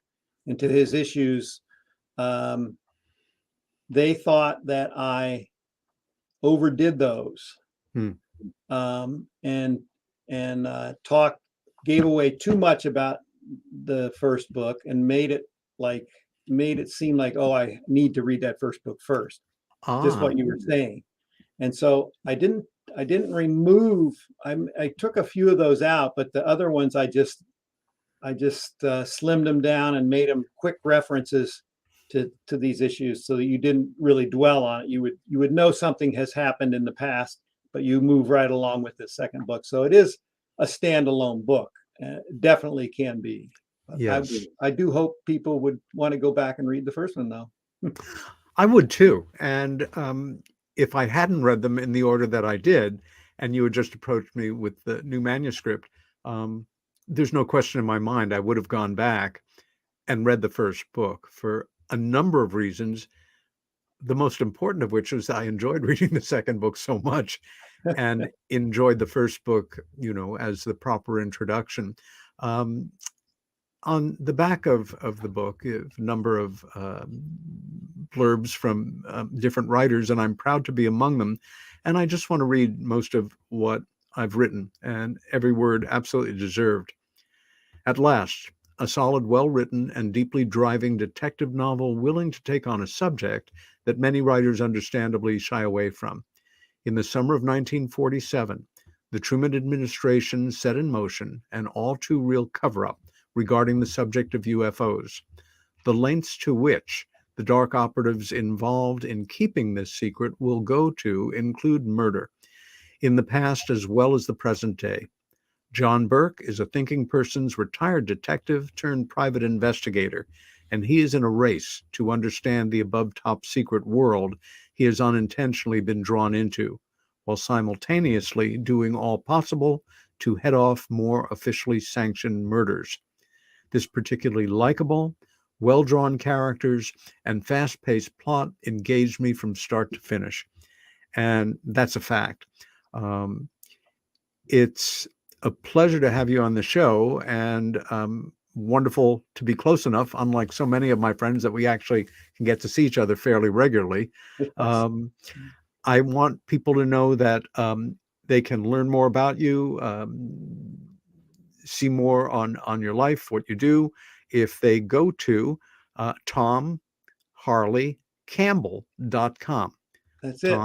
and to his issues, they thought that I overdid those, and gave away too much about the first book, and made it seem like, oh, I need to read that first book first, just what you were saying. And so I didn't remove. I took a few of those out, but the other ones I just slimmed them down and made them quick references to these issues, so that you didn't really dwell on it. You would know something has happened in the past, but you move right along with the second book. So it is a standalone book. Definitely can be. Yes. I do hope people would want to go back and read the first one, though. I would too. And if I hadn't read them in the order that I did, and you had just approached me with the new manuscript, there's no question in my mind I would have gone back and read the first book for a number of reasons, the most important of which is I enjoyed reading the second book so much and enjoyed the first book, as the proper introduction. On the back of the book, a number of blurbs from different writers, and I'm proud to be among them. And I just want to read most of what I've written, and every word absolutely deserved. At last, a solid, well-written, and deeply driving detective novel willing to take on a subject that many writers understandably shy away from. In the summer of 1947, the Truman administration set in motion an all-too real cover-up regarding the subject of UFOs, the lengths to which the dark operatives involved in keeping this secret will go to include murder, in the past as well as the present day. John Burke is a thinking person's retired detective turned private investigator, and he is in a race to understand the above top secret world he has unintentionally been drawn into, while simultaneously doing all possible to head off more officially sanctioned murders. This particularly likable, well-drawn characters and fast-paced plot engaged me from start to finish. And that's a fact. It's a pleasure to have you on the show, and wonderful to be close enough, unlike so many of my friends, that we actually can get to see each other fairly regularly. Yes. I want people to know that they can learn more about you, see more on your life, what you do, if they go to tomharleycampbell.com. That's it.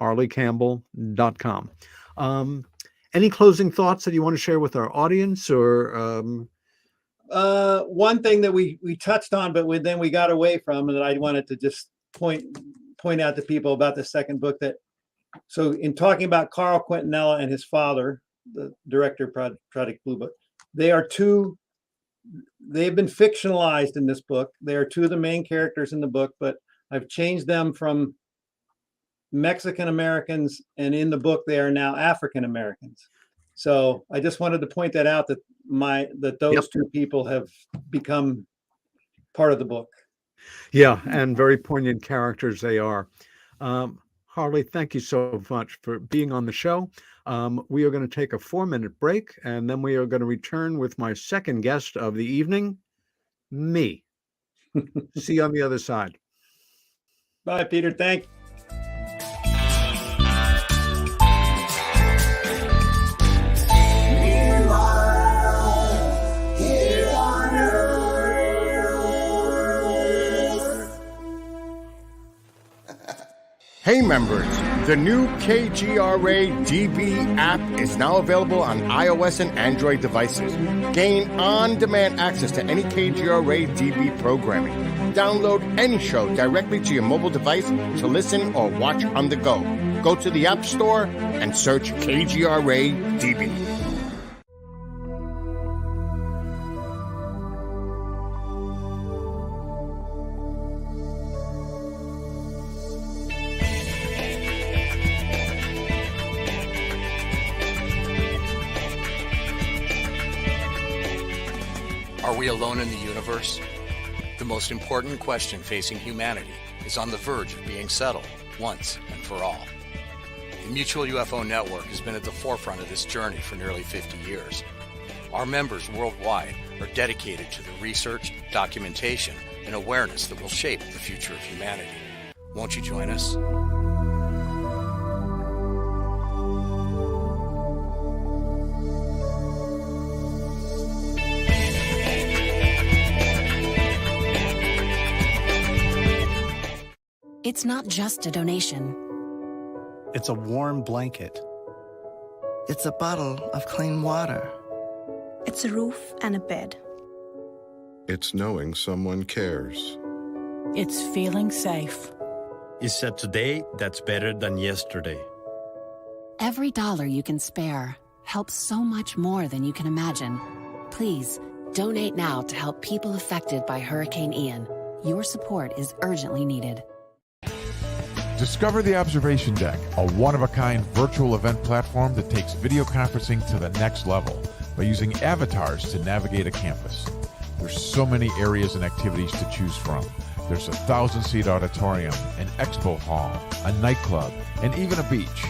tomharleycampbell.com. Any closing thoughts that you want to share with our audience, or One thing that we touched on, but then we got away from, and that I wanted to just point out to people about the second book, that so in talking about Karl Quintanilla and his father, the director of Project Blue Book, they've been fictionalized in this book. They are two of the main characters in the book, but I've changed them from Mexican Americans, and in the book they are now African Americans. So I just wanted to point that out, that those two people have become part of the book. Yeah, and very poignant characters they are. Harley, thank you so much for being on the show. We are going to take a 4-minute break, and then we are going to return with my second guest of the evening, me. See you on the other side. Bye, Peter. Thank you. Hey members, the new KGRA DB app is now available on iOS and Android devices. Gain on-demand access to any KGRA DB programming. Download any show directly to your mobile device to listen or watch on the go. Go to the App Store and search KGRA DB. Are we alone in the universe? The most important question facing humanity is on the verge of being settled once and for all. The Mutual UFO Network has been at the forefront of this journey for nearly 50 years. Our members worldwide are dedicated to the research, documentation, and awareness that will shape the future of humanity. Won't you join us? It's not just a donation. It's a warm blanket. It's a bottle of clean water. It's a roof and a bed. It's knowing someone cares. It's feeling safe. It's a today that's better than yesterday. Every dollar you can spare helps so much more than you can imagine. Please, donate now to help people affected by Hurricane Ian. Your support is urgently needed. Discover the Observation Deck, a one-of-a-kind virtual event platform that takes video conferencing to the next level by using avatars to navigate a campus. There's so many areas and activities to choose from. There's a 1,000-seat auditorium, an expo hall, a nightclub, and even a beach.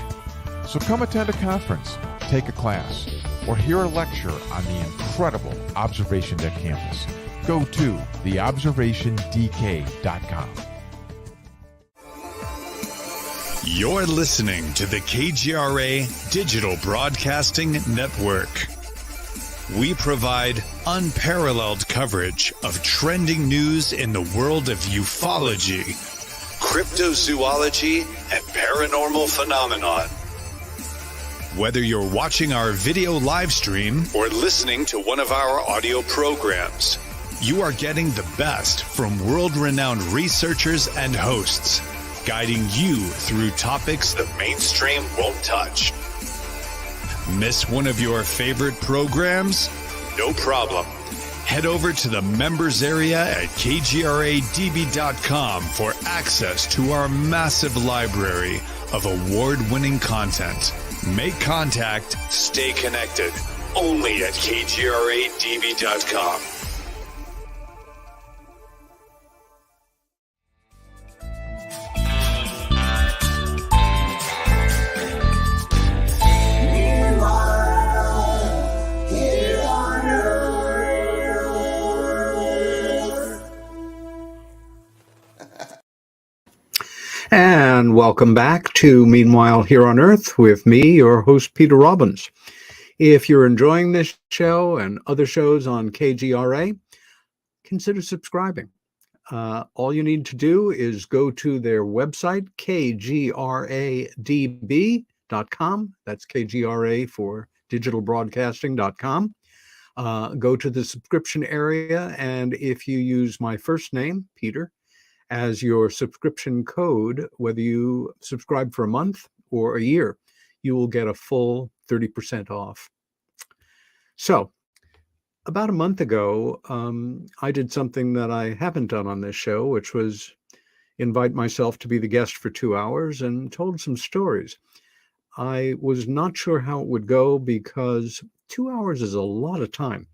So come attend a conference, take a class, or hear a lecture on the incredible Observation Deck campus. Go to theobservationdk.com. You're listening to the KGRA Digital Broadcasting Network. We provide unparalleled coverage of trending news in the world of ufology, cryptozoology, and paranormal phenomenon. Whether you're watching our video live stream or listening to one of our audio programs, you are getting the best from world-renowned researchers and hosts, guiding you through topics the mainstream won't touch. Miss one of your favorite programs? No problem. Head over to the members area at kgradb.com for access to our massive library of award-winning content. Make contact, stay connected, only at kgradb.com. And welcome back to Meanwhile Here on Earth with me, your host, Peter Robbins. If you're enjoying this show and other shows on KGRA, consider subscribing. All you need to do is go to their website, kgradb.com. That's KGRA for digitalbroadcasting.com. Go to the subscription area, and if you use my first name, Peter, as your subscription code, whether you subscribe for a month or a year, you will get a full 30% off. So, about a month ago, I did something that I haven't done on this show, which was invite myself to be the guest for 2 hours and told some stories. I was not sure how it would go because 2 hours is a lot of time.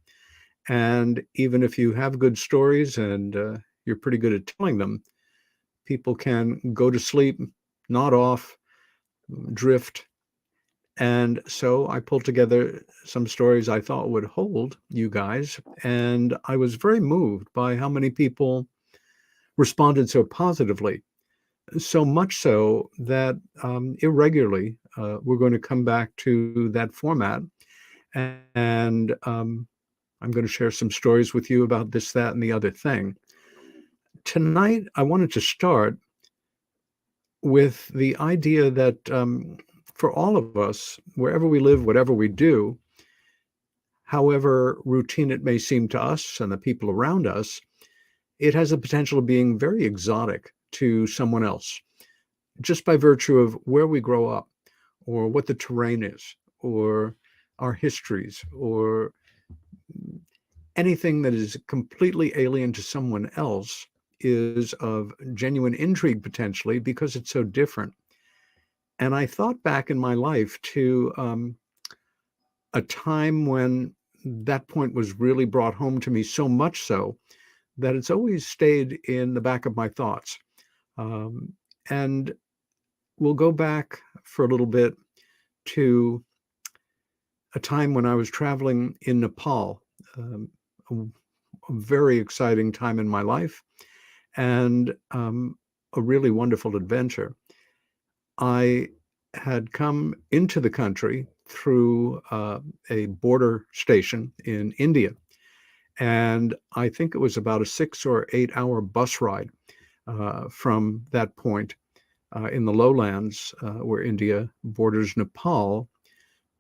And even if you have good stories and you're pretty good at telling them, people can go to sleep, nod off, drift. And so I pulled together some stories I thought would hold you guys. And I was very moved by how many people responded so positively. So much so that irregularly, we're going to come back to that format. And I'm going to share some stories with you about this, that, and the other thing. Tonight, I wanted to start with the idea that for all of us, wherever we live, whatever we do, however routine it may seem to us and the people around us, it has the potential of being very exotic to someone else, just by virtue of where we grow up, or what the terrain is, or our histories, or anything that is completely alien to someone else is of genuine intrigue potentially because it's so different. And I thought back in my life to a time when that point was really brought home to me, so much so that it's always stayed in the back of my thoughts. And we'll go back for a little bit to a time when I was traveling in Nepal, a very exciting time in my life, and a really wonderful adventure. I had come into the country through a border station in India. And I think it was about a 6 or 8 hour bus ride from that point in the lowlands where India borders Nepal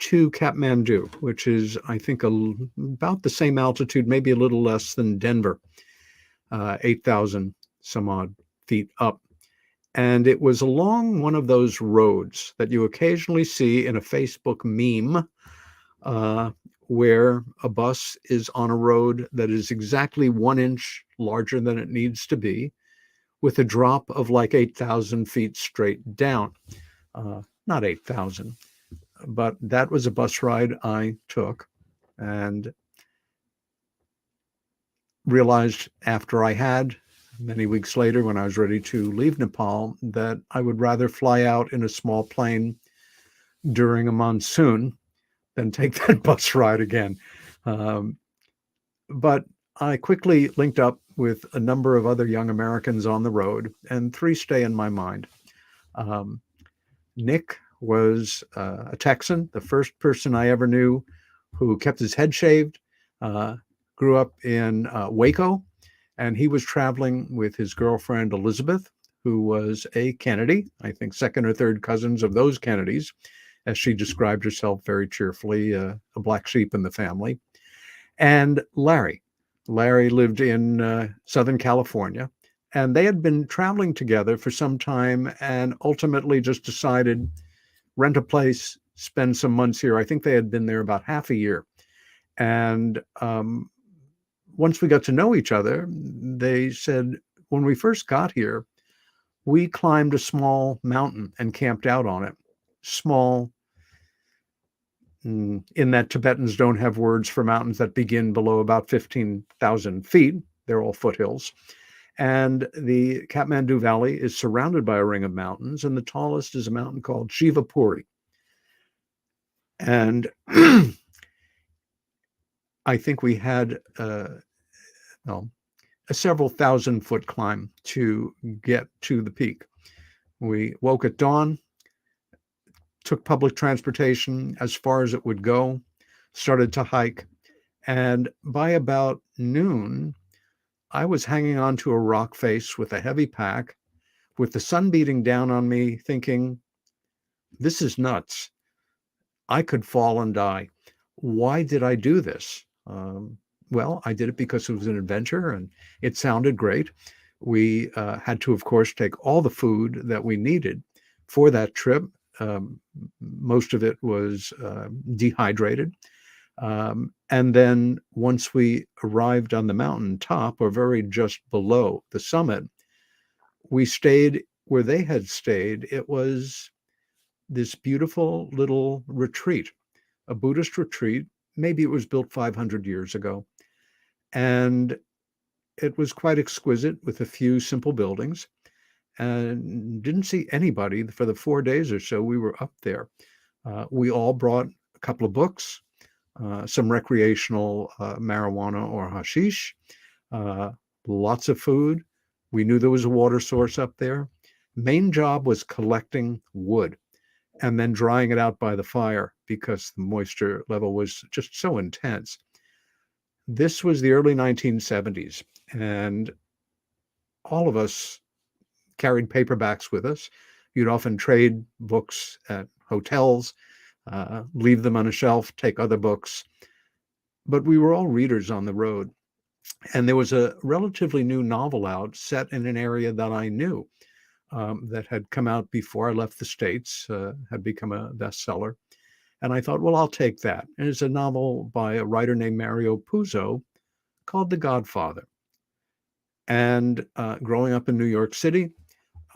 to Kathmandu, which is, I think, about the same altitude, maybe a little less than Denver, 8,000 some odd feet up. And it was along one of those roads that you occasionally see in a Facebook meme where a bus is on a road that is exactly 1 inch larger than it needs to be, with a drop of like 8,000 feet straight down. Not 8,000, but that was a bus ride I took, and realized after I had, many weeks later when I was ready to leave Nepal, that I would rather fly out in a small plane during a monsoon than take that bus ride again. But I quickly linked up with a number of other young Americans on the road, and 3 stay in my mind. Nick was a Texan, the first person I ever knew who kept his head shaved, grew up in Waco, and he was traveling with his girlfriend, Elizabeth, who was a Kennedy, I think second or third cousins of those Kennedys, as she described herself very cheerfully, a black sheep in the family. And Larry. Larry lived in Southern California, and they had been traveling together for some time and ultimately just decided, rent a place, spend some months here. I think they had been there about half a year. And once we got to know each other, they said, when we first got here, we climbed a small mountain and camped out on it. Small, in that Tibetans don't have words for mountains that begin below about 15,000 feet. They're all foothills. And the Kathmandu Valley is surrounded by a ring of mountains, and the tallest is a mountain called Shivapuri. And I think we had a several thousand foot climb to get to the peak. We woke at dawn, took public transportation as far as it would go, started to hike, and by about noon, I was hanging onto a rock face with a heavy pack, with the sun beating down on me, thinking, this is nuts. I could fall and die. Why did I do this? Well, I did it because it was an adventure and it sounded great. We had to, of course, take all the food that we needed for that trip. Most of it was dehydrated. And then once we arrived on the mountain top, or very just below the summit, we stayed where they had stayed. It was this beautiful little retreat, a Buddhist retreat. Maybe it was built 500 years ago. And it was quite exquisite with a few simple buildings, and didn't see anybody for the 4 days or so we were up there. We all brought a couple of books, some recreational marijuana or hashish, lots of food. We knew there was a water source up there. Main job was collecting wood and then drying it out by the fire because the moisture level was just so intense. This was the early 1970s, and all of us carried paperbacks with us. You'd often trade books at hotels, leave them on a shelf, take other books. But we were all readers on the road. And there was a relatively new novel out set in an area that I knew, that had come out before I left the States, had become a bestseller. And I thought, well, I'll take that. And it's a novel by a writer named Mario Puzo called The Godfather. And growing up in New York City,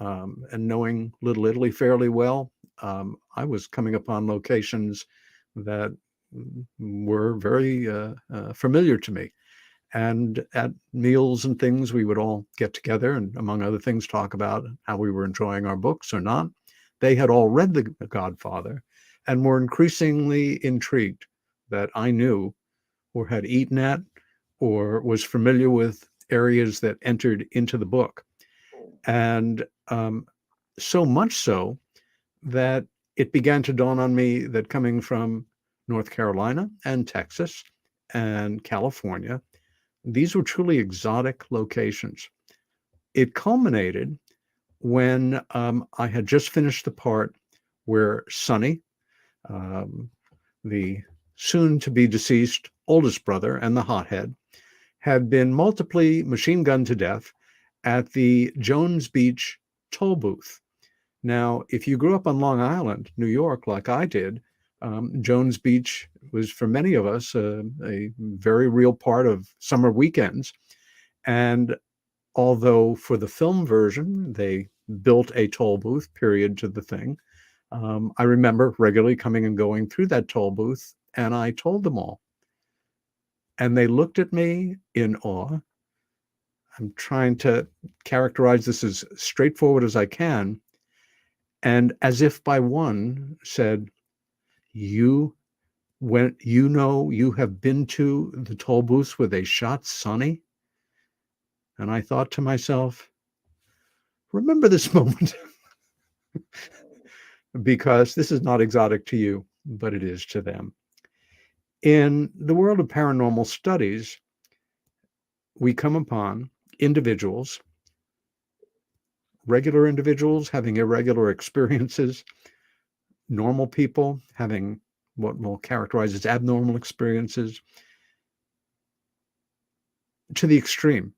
and knowing Little Italy fairly well, I was coming upon locations that were very familiar to me. And at meals and things, we would all get together and, among other things, talk about how we were enjoying our books or not. They had all read The Godfather and were increasingly intrigued that I knew or had eaten at or was familiar with areas that entered into the book. And so much so that it began to dawn on me that coming from North Carolina and Texas and California, these were truly exotic locations. It culminated when I had just finished the part where Sonny, the soon-to-be deceased oldest brother and the hothead, had been multiply machine-gunned to death at the Jones Beach toll booth. Now, if you grew up on Long Island, New York, like I did, Jones Beach was, for many of us, a very real part of summer weekends. And although for the film version, they built a toll booth, period, to the thing, I remember regularly coming and going through that toll booth, and I told them all. And they looked at me in awe. I'm trying to characterize this as straightforward as I can. And as if by one said, you have been to the toll booths where they shot Sonny? And I thought to myself, remember this moment, because this is not exotic to you, but it is to them. In the world of paranormal studies, we come upon individuals, regular individuals having irregular experiences, normal people having what we'll characterize as abnormal experiences, to the extreme.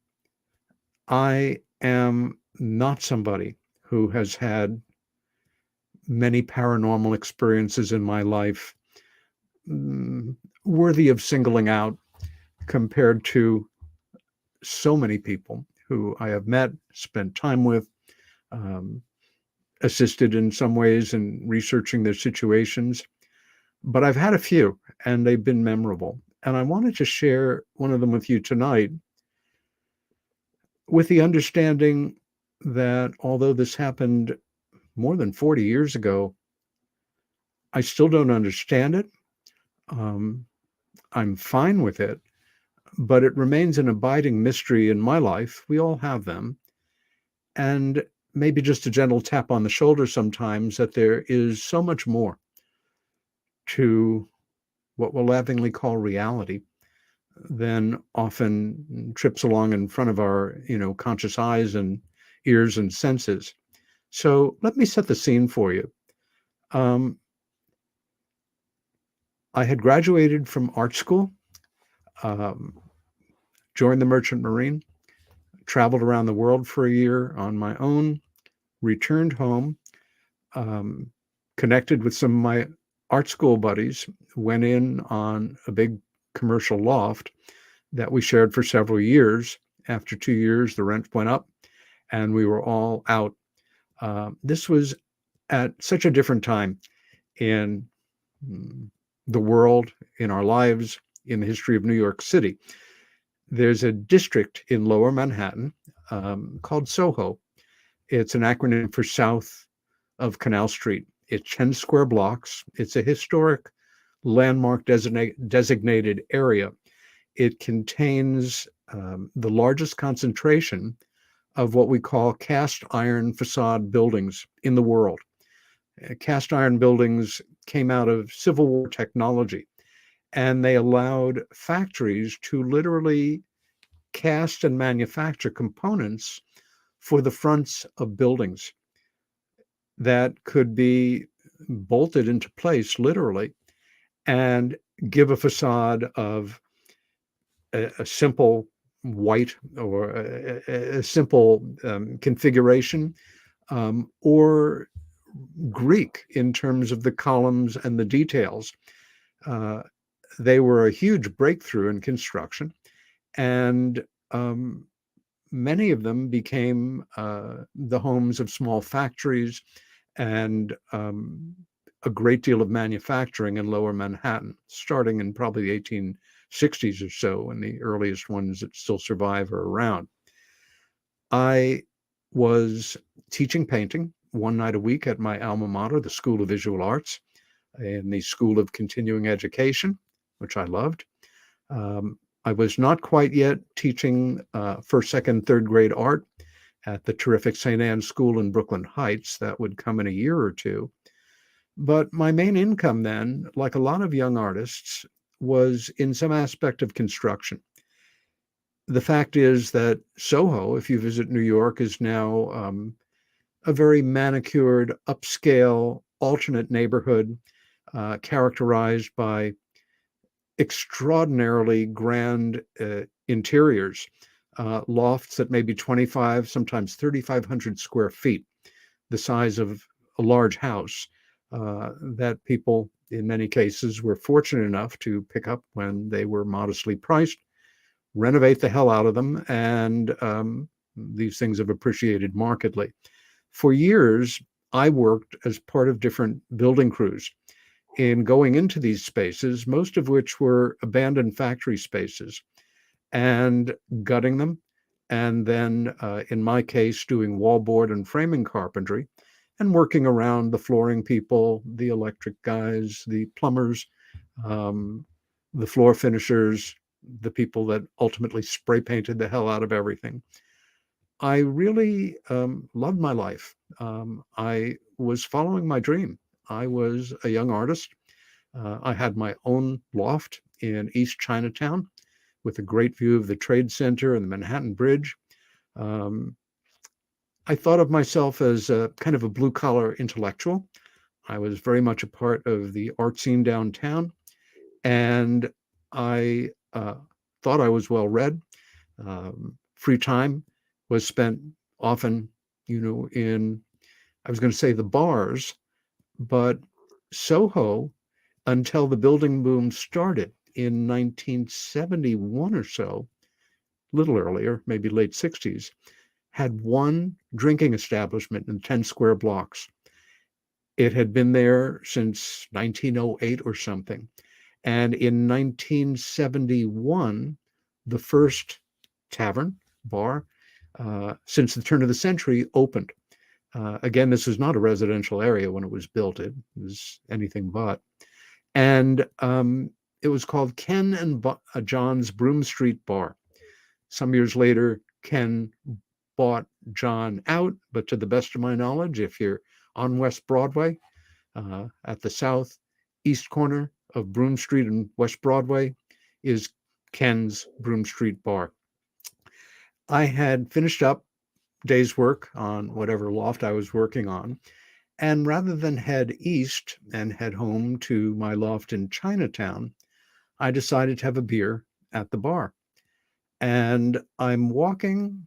I am not somebody who has had many paranormal experiences in my life worthy of singling out compared to so many people who I have met, spent time with, assisted in some ways in researching their situations. But I've had a few, and they've been memorable. And I wanted to share one of them with you tonight, with the understanding that although this happened more than 40 years ago, I still don't understand it. I'm fine with it, but it remains an abiding mystery in my life. We all have them. And maybe just a gentle tap on the shoulder sometimes that there is so much more to what we'll lovingly call reality than often trips along in front of our, conscious eyes and ears and senses. So let me set the scene for you. I had graduated from art school. joined the Merchant Marine, traveled around the world for a year on my own, returned home, connected with some of my art school buddies, went in on a big commercial loft that we shared for several years. After 2 years, the rent went up and we were all out. This was at such a different time in the world, in our lives, in the history of New York City. There's a district in Lower Manhattan called Soho. It's an acronym for South of Canal Street. It's 10 square blocks. It's a historic landmark designated area. It contains the largest concentration of what we call cast iron facade buildings in the world. Cast iron buildings came out of Civil War technology, and they allowed factories to literally cast and manufacture components for the fronts of buildings that could be bolted into place literally and give a facade of a simple white or a simple configuration, or Greek in terms of the columns and the details. They were a huge breakthrough in construction, and many of them became the homes of small factories and a great deal of manufacturing in Lower Manhattan, starting in probably the 1860s or so, and the earliest ones that still survive are around. I was teaching painting one night a week at my alma mater, the School of Visual Arts, in the School of Continuing Education, which I loved. I was not quite yet teaching first, second, third grade art at the terrific St. Anne's School in Brooklyn Heights. That would come in a year or two. But my main income then, like a lot of young artists, was in some aspect of construction. The fact is that Soho, if you visit New York, is now a very manicured, upscale, alternate neighborhood characterized by extraordinarily grand interiors, lofts that may be 25, sometimes 3,500 square feet, the size of a large house, that people, in many cases, were fortunate enough to pick up when they were modestly priced, renovate the hell out of them, and these things have appreciated markedly. For years, I worked as part of different building crews in going into these spaces, most of which were abandoned factory spaces, and gutting them, and then, in my case, doing wallboard and framing carpentry, and working around the flooring people, the electric guys, the plumbers, the floor finishers, the people that ultimately spray painted the hell out of everything. I really loved my life. I was following my dream. I was a young artist. I had my own loft in East Chinatown with a great view of the Trade Center and the Manhattan Bridge. I thought of myself as a kind of a blue-collar intellectual. I was very much a part of the art scene downtown, and I thought I was well-read. Free time was spent often, in, I was going to say the bars, but Soho, until the building boom started in 1971 or so, a little earlier, maybe late 60s, had one drinking establishment in 10 square blocks. It had been there since 1908 or something. And in 1971, the first tavern, bar, since the turn of the century opened. Again, this was not a residential area when it was built. It was anything but. And it was called Ken and John's Broome Street Bar. Some years later, Ken bought John out, but to the best of my knowledge, if you're on West Broadway, at the southeast corner of Broome Street and West Broadway is Ken's Broome Street Bar. I had finished up day's work on whatever loft I was working on, and rather than head east and head home to my loft in Chinatown, I decided to have a beer at the bar. And I'm walking.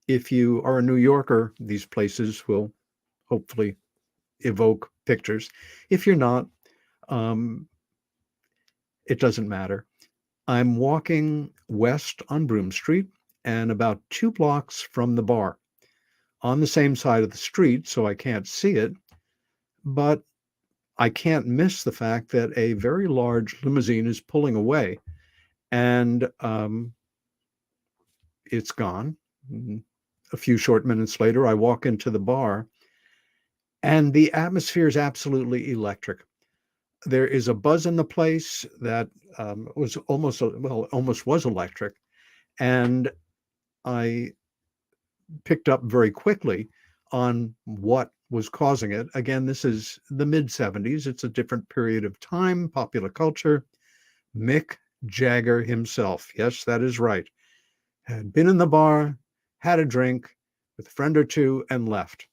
If you are a New Yorker, these places will hopefully evoke pictures. If you're not, it doesn't matter. I'm walking west on Broome Street and about 2 blocks from the bar on the same side of the street, so I can't see it, but I can't miss the fact that a very large limousine is pulling away, and it's gone. A few short minutes later, I walk into the bar, and the atmosphere is absolutely electric. There is a buzz in the place that was almost was electric, and I picked up very quickly on what was causing it. Again, this is the mid-70s. It's a different period of time, popular culture. Mick Jagger himself, yes, that is right, had been in the bar, had a drink with a friend or two, and left.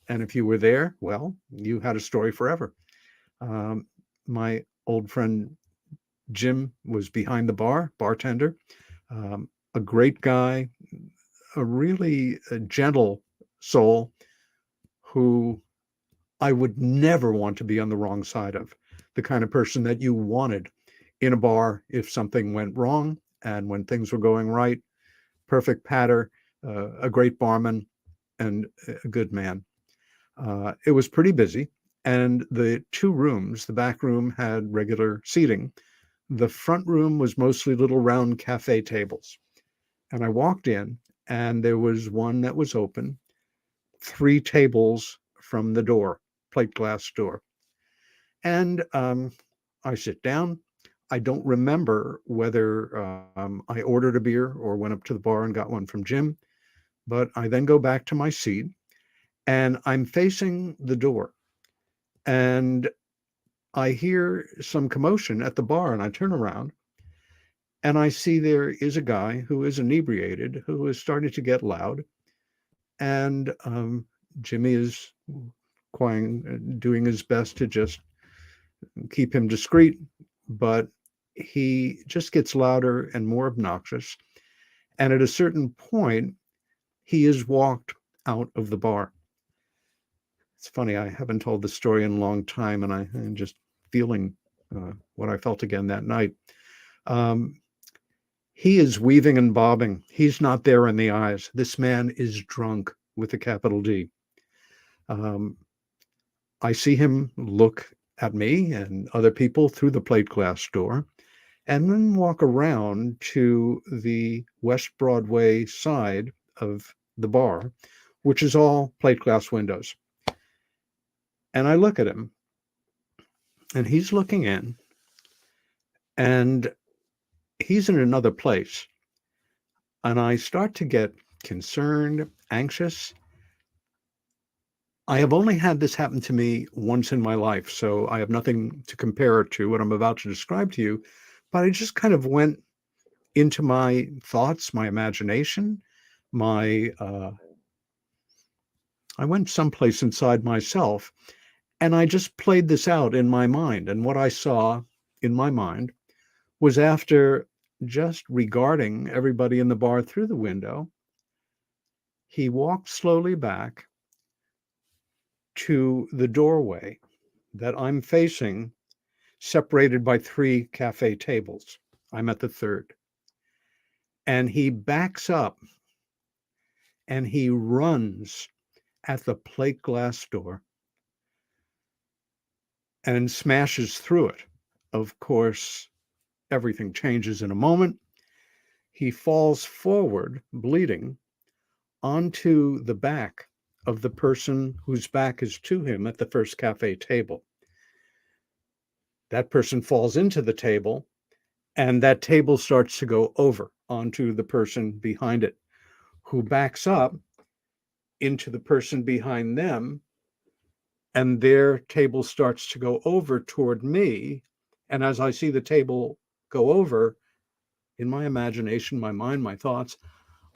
And if you were there, well, you had a story forever. My old friend Jim was behind the bar, bartender, a great guy, a really gentle soul who I would never want to be on the wrong side of, the kind of person that you wanted in a bar if something went wrong, and when things were going right, perfect patter, a great barman, and a good man. It was pretty busy, and the 2 rooms, the back room had regular seating. The front room was mostly little round cafe tables. And I walked in, and there was one that was open, 3 tables from the door, plate glass door. And I sit down. I don't remember whether I ordered a beer or went up to the bar and got one from Jim, but I then go back to my seat, and I'm facing the door, and I hear some commotion at the bar, and I turn around, and I see there is a guy who is inebriated, who is starting to get loud, and Jimmy is doing his best to just keep him discreet, but he just gets louder and more obnoxious. And at a certain point, he is walked out of the bar. It's funny, I haven't told this story in a long time, and I'm just feeling what I felt again that night. He is weaving and bobbing. He's not there in the eyes. This man is drunk with a capital D. I see him look at me and other people through the plate glass door, and then walk around to the West Broadway side of the bar, which is all plate glass windows. And I look at him, and he's looking in, and he's in another place. And I start to get concerned, anxious. I have only had this happen to me once in my life, so I have nothing to compare it to what I'm about to describe to you. But I just kind of went into my thoughts, my imagination, I went someplace inside myself, and I just played this out in my mind. And what I saw in my mind was, after just regarding everybody in the bar through the window, he walked slowly back to the doorway that I'm facing, separated by 3 cafe tables. I'm at the 3rd. And he backs up, and he runs at the plate glass door and smashes through it. Of course, everything changes in a moment. He falls forward, bleeding, onto the back of the person whose back is to him at the first cafe table. That person falls into the table, and that table starts to go over onto the person behind it, who backs up into the person behind them, and their table starts to go over toward me. And as I see the table go over, in my imagination, my mind, my thoughts,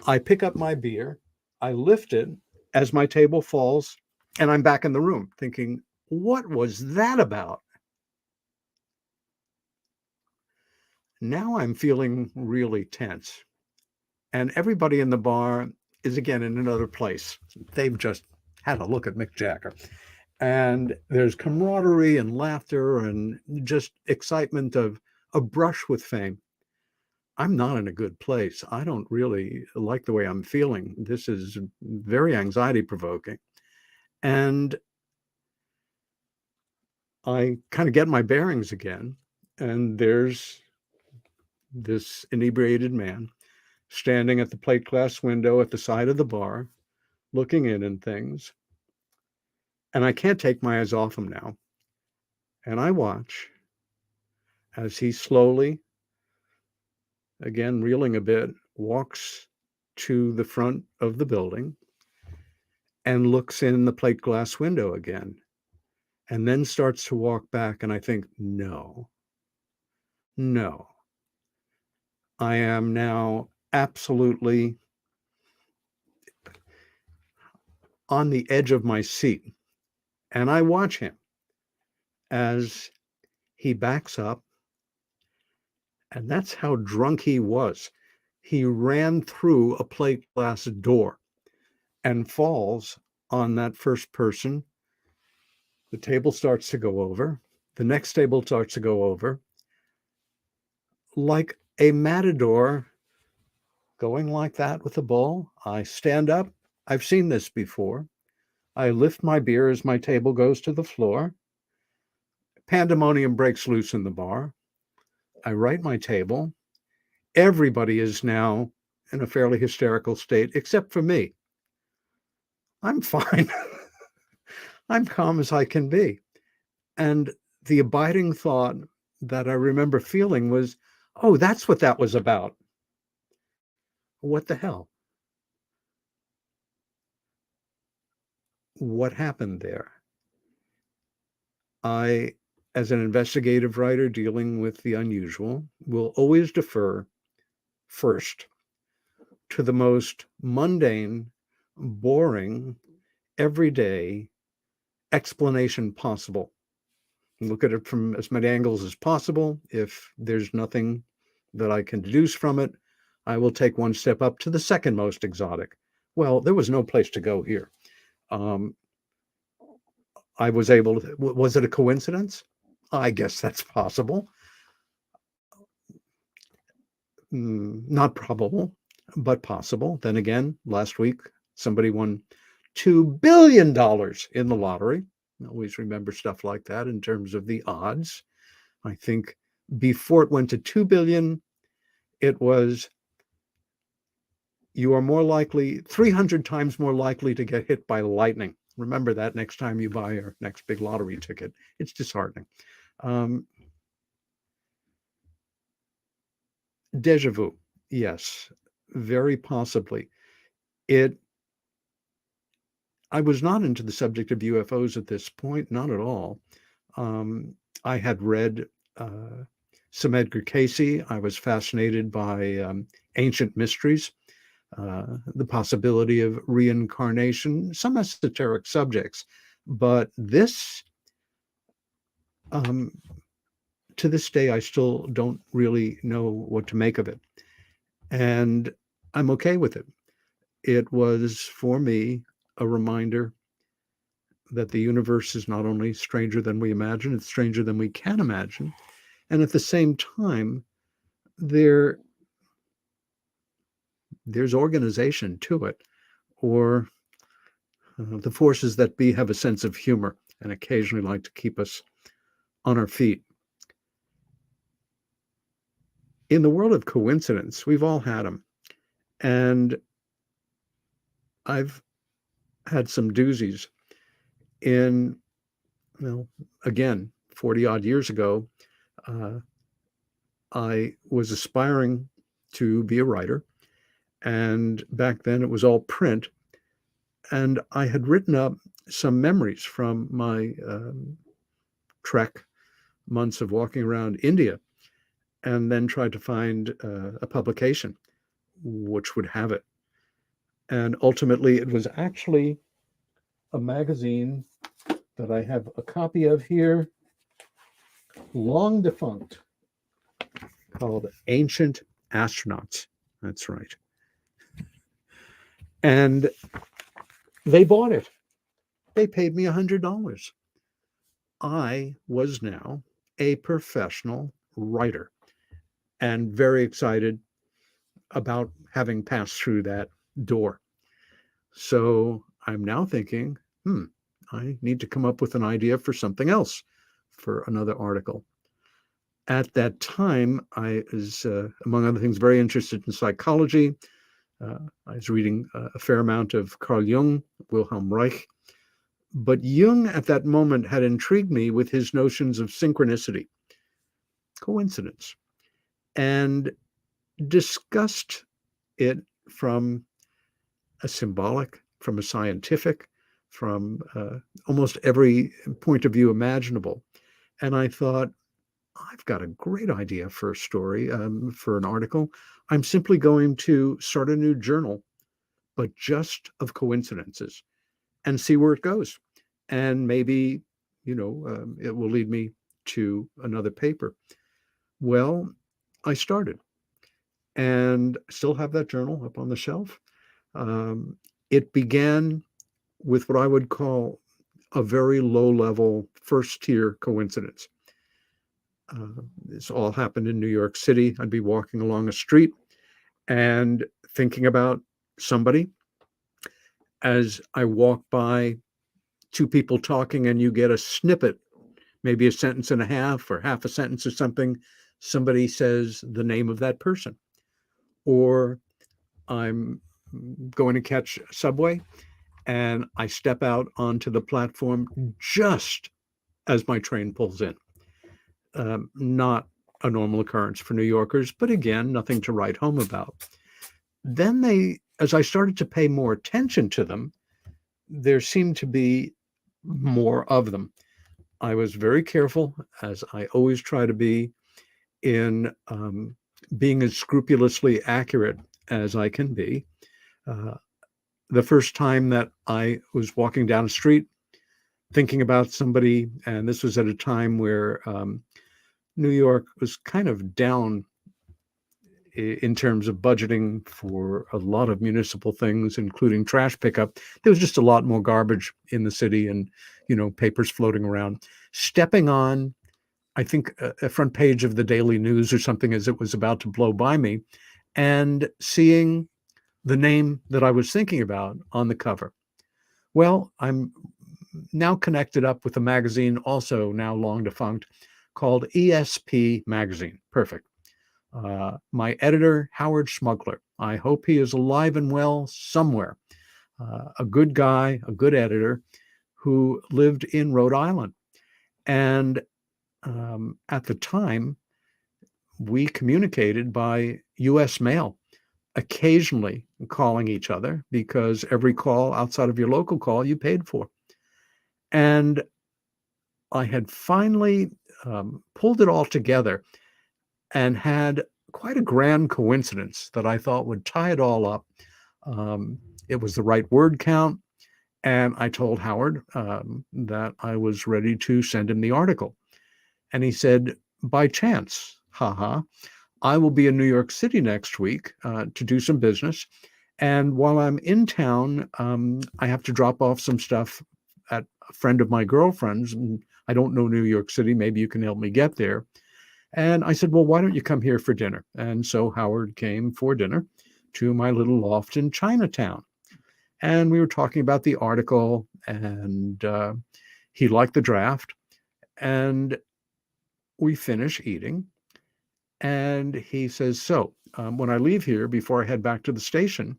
I pick up my beer, I lift it as my table falls, and I'm back in the room thinking, what was that about? Now I'm feeling really tense. And everybody in the bar is again in another place. They've just had a look at Mick Jagger. And there's camaraderie and laughter and just excitement of a brush with fame. I'm not in a good place. I don't really like the way I'm feeling. This is very anxiety provoking. And I kind of get my bearings again. And there's this inebriated man standing at the plate glass window at the side of the bar, looking in and things. And I can't take my eyes off him now. And I watch as he slowly, again, reeling a bit, walks to the front of the building and looks in the plate glass window again, and then starts to walk back. And I think, no, I am now absolutely on the edge of my seat. And I watch him as he backs up. And that's how drunk he was. He ran through a plate glass door and falls on that first person. The table starts to go over. The next table starts to go over. Like a matador going like that with a bull, I stand up. I've seen this before. I lift my beer as my table goes to the floor. Pandemonium breaks loose in the bar. I right my table. Everybody is now in a fairly hysterical state, except for me. I'm fine. I'm calm as I can be. And the abiding thought that I remember feeling was, oh, that's what that was about. What the hell? What happened there? I, as an investigative writer dealing with the unusual, will always defer first to the most mundane, boring, everyday explanation possible. Look at it from as many angles as possible. If there's nothing that I can deduce from it, I will take one step up to the second most exotic. Well, there was no place to go here. I was able to, was it a coincidence? I guess that's possible. Not probable, but possible. Then again, last week, somebody won $2 billion in the lottery. I always remember stuff like that in terms of the odds. I think before it went to 2 billion, it was, you are more likely, 300 times more likely to get hit by lightning. Remember that next time you buy your next big lottery ticket. It's disheartening. Deja vu, yes, very possibly. I was not into the subject of UFOs at this point, not at all. I had read some Edgar Cayce. I was fascinated by ancient mysteries, the possibility of reincarnation, some esoteric subjects. But this, to this day, I still don't really know what to make of it. And I'm okay with it. It was, for me, a reminder that the universe is not only stranger than we imagine, it's stranger than we can imagine. And at the same time, there's organization to it, or the forces that be have a sense of humor and occasionally like to keep us on our feet. In the world of coincidence, we've all had them. And I've had some doozies. Again, 40 odd years ago, I was aspiring to be a writer. And back then it was all print. And I had written up some memories from my trek, months of walking around India, and then tried to find a publication which would have it. And ultimately, it was actually a magazine that I have a copy of here, long defunct. called Ancient Astronauts. That's right. And they bought it. They paid me $100. I was now a professional writer and very excited about having passed through that door. So I'm now thinking, I need to come up with an idea for something else, for another article. At that time, I was, among other things, very interested in psychology. I was reading a fair amount of Carl Jung, Wilhelm Reich. But Jung at that moment had intrigued me with his notions of synchronicity, coincidence, and discussed it from a symbolic, from a scientific, from almost every point of view imaginable. And I thought, I've got a great idea for a story, for an article. I'm simply going to start a new journal, but just of coincidences, and see where it goes. And maybe, it will lead me to another paper. Well, I started and still have that journal up on the shelf. It began with what I would call a very low-level first-tier coincidence. This all happened in New York City. I'd be walking along a street and thinking about somebody. As I walk by two people talking and you get a snippet, maybe a sentence and a half or half a sentence or something, somebody says the name of that person. Or I'm going to catch a subway and I step out onto the platform just as my train pulls in. Not a normal occurrence for New Yorkers, but again, nothing to write home about. Then as I started to pay more attention to them, there seemed to be more of them. I was very careful, as I always try to be, in being as scrupulously accurate as I can be. The first time that I was walking down a street thinking about somebody, and this was at a time where New York was kind of down in terms of budgeting for a lot of municipal things, including trash pickup. There was just a lot more garbage in the city and, papers floating around. Stepping on, I think, a front page of the Daily News or something as it was about to blow by me, and seeing the name that I was thinking about on the cover. Well, I'm now connected up with a magazine, also now long defunct, called ESP Magazine. Perfect. My editor, Howard Schmuggler. I hope he is alive and well somewhere. A good guy, a good editor who lived in Rhode Island. And at the time, we communicated by U.S. mail, occasionally calling each other, because every call outside of your local call you paid for. And I had finally pulled it all together and had quite a grand coincidence that I thought would tie it all up. It was the right word count. And I told Howard that I was ready to send him the article. And he said, by chance, I will be in New York City next week to do some business. And while I'm in town, I have to drop off some stuff at a friend of my girlfriend's. And I don't know New York City. Maybe you can help me get there. And I said, well, why don't you come here for dinner? And so Howard came for dinner to my little loft in Chinatown. And we were talking about the article, and he liked the draft. And we finish eating. And he says, so when I leave here, before I head back to the station,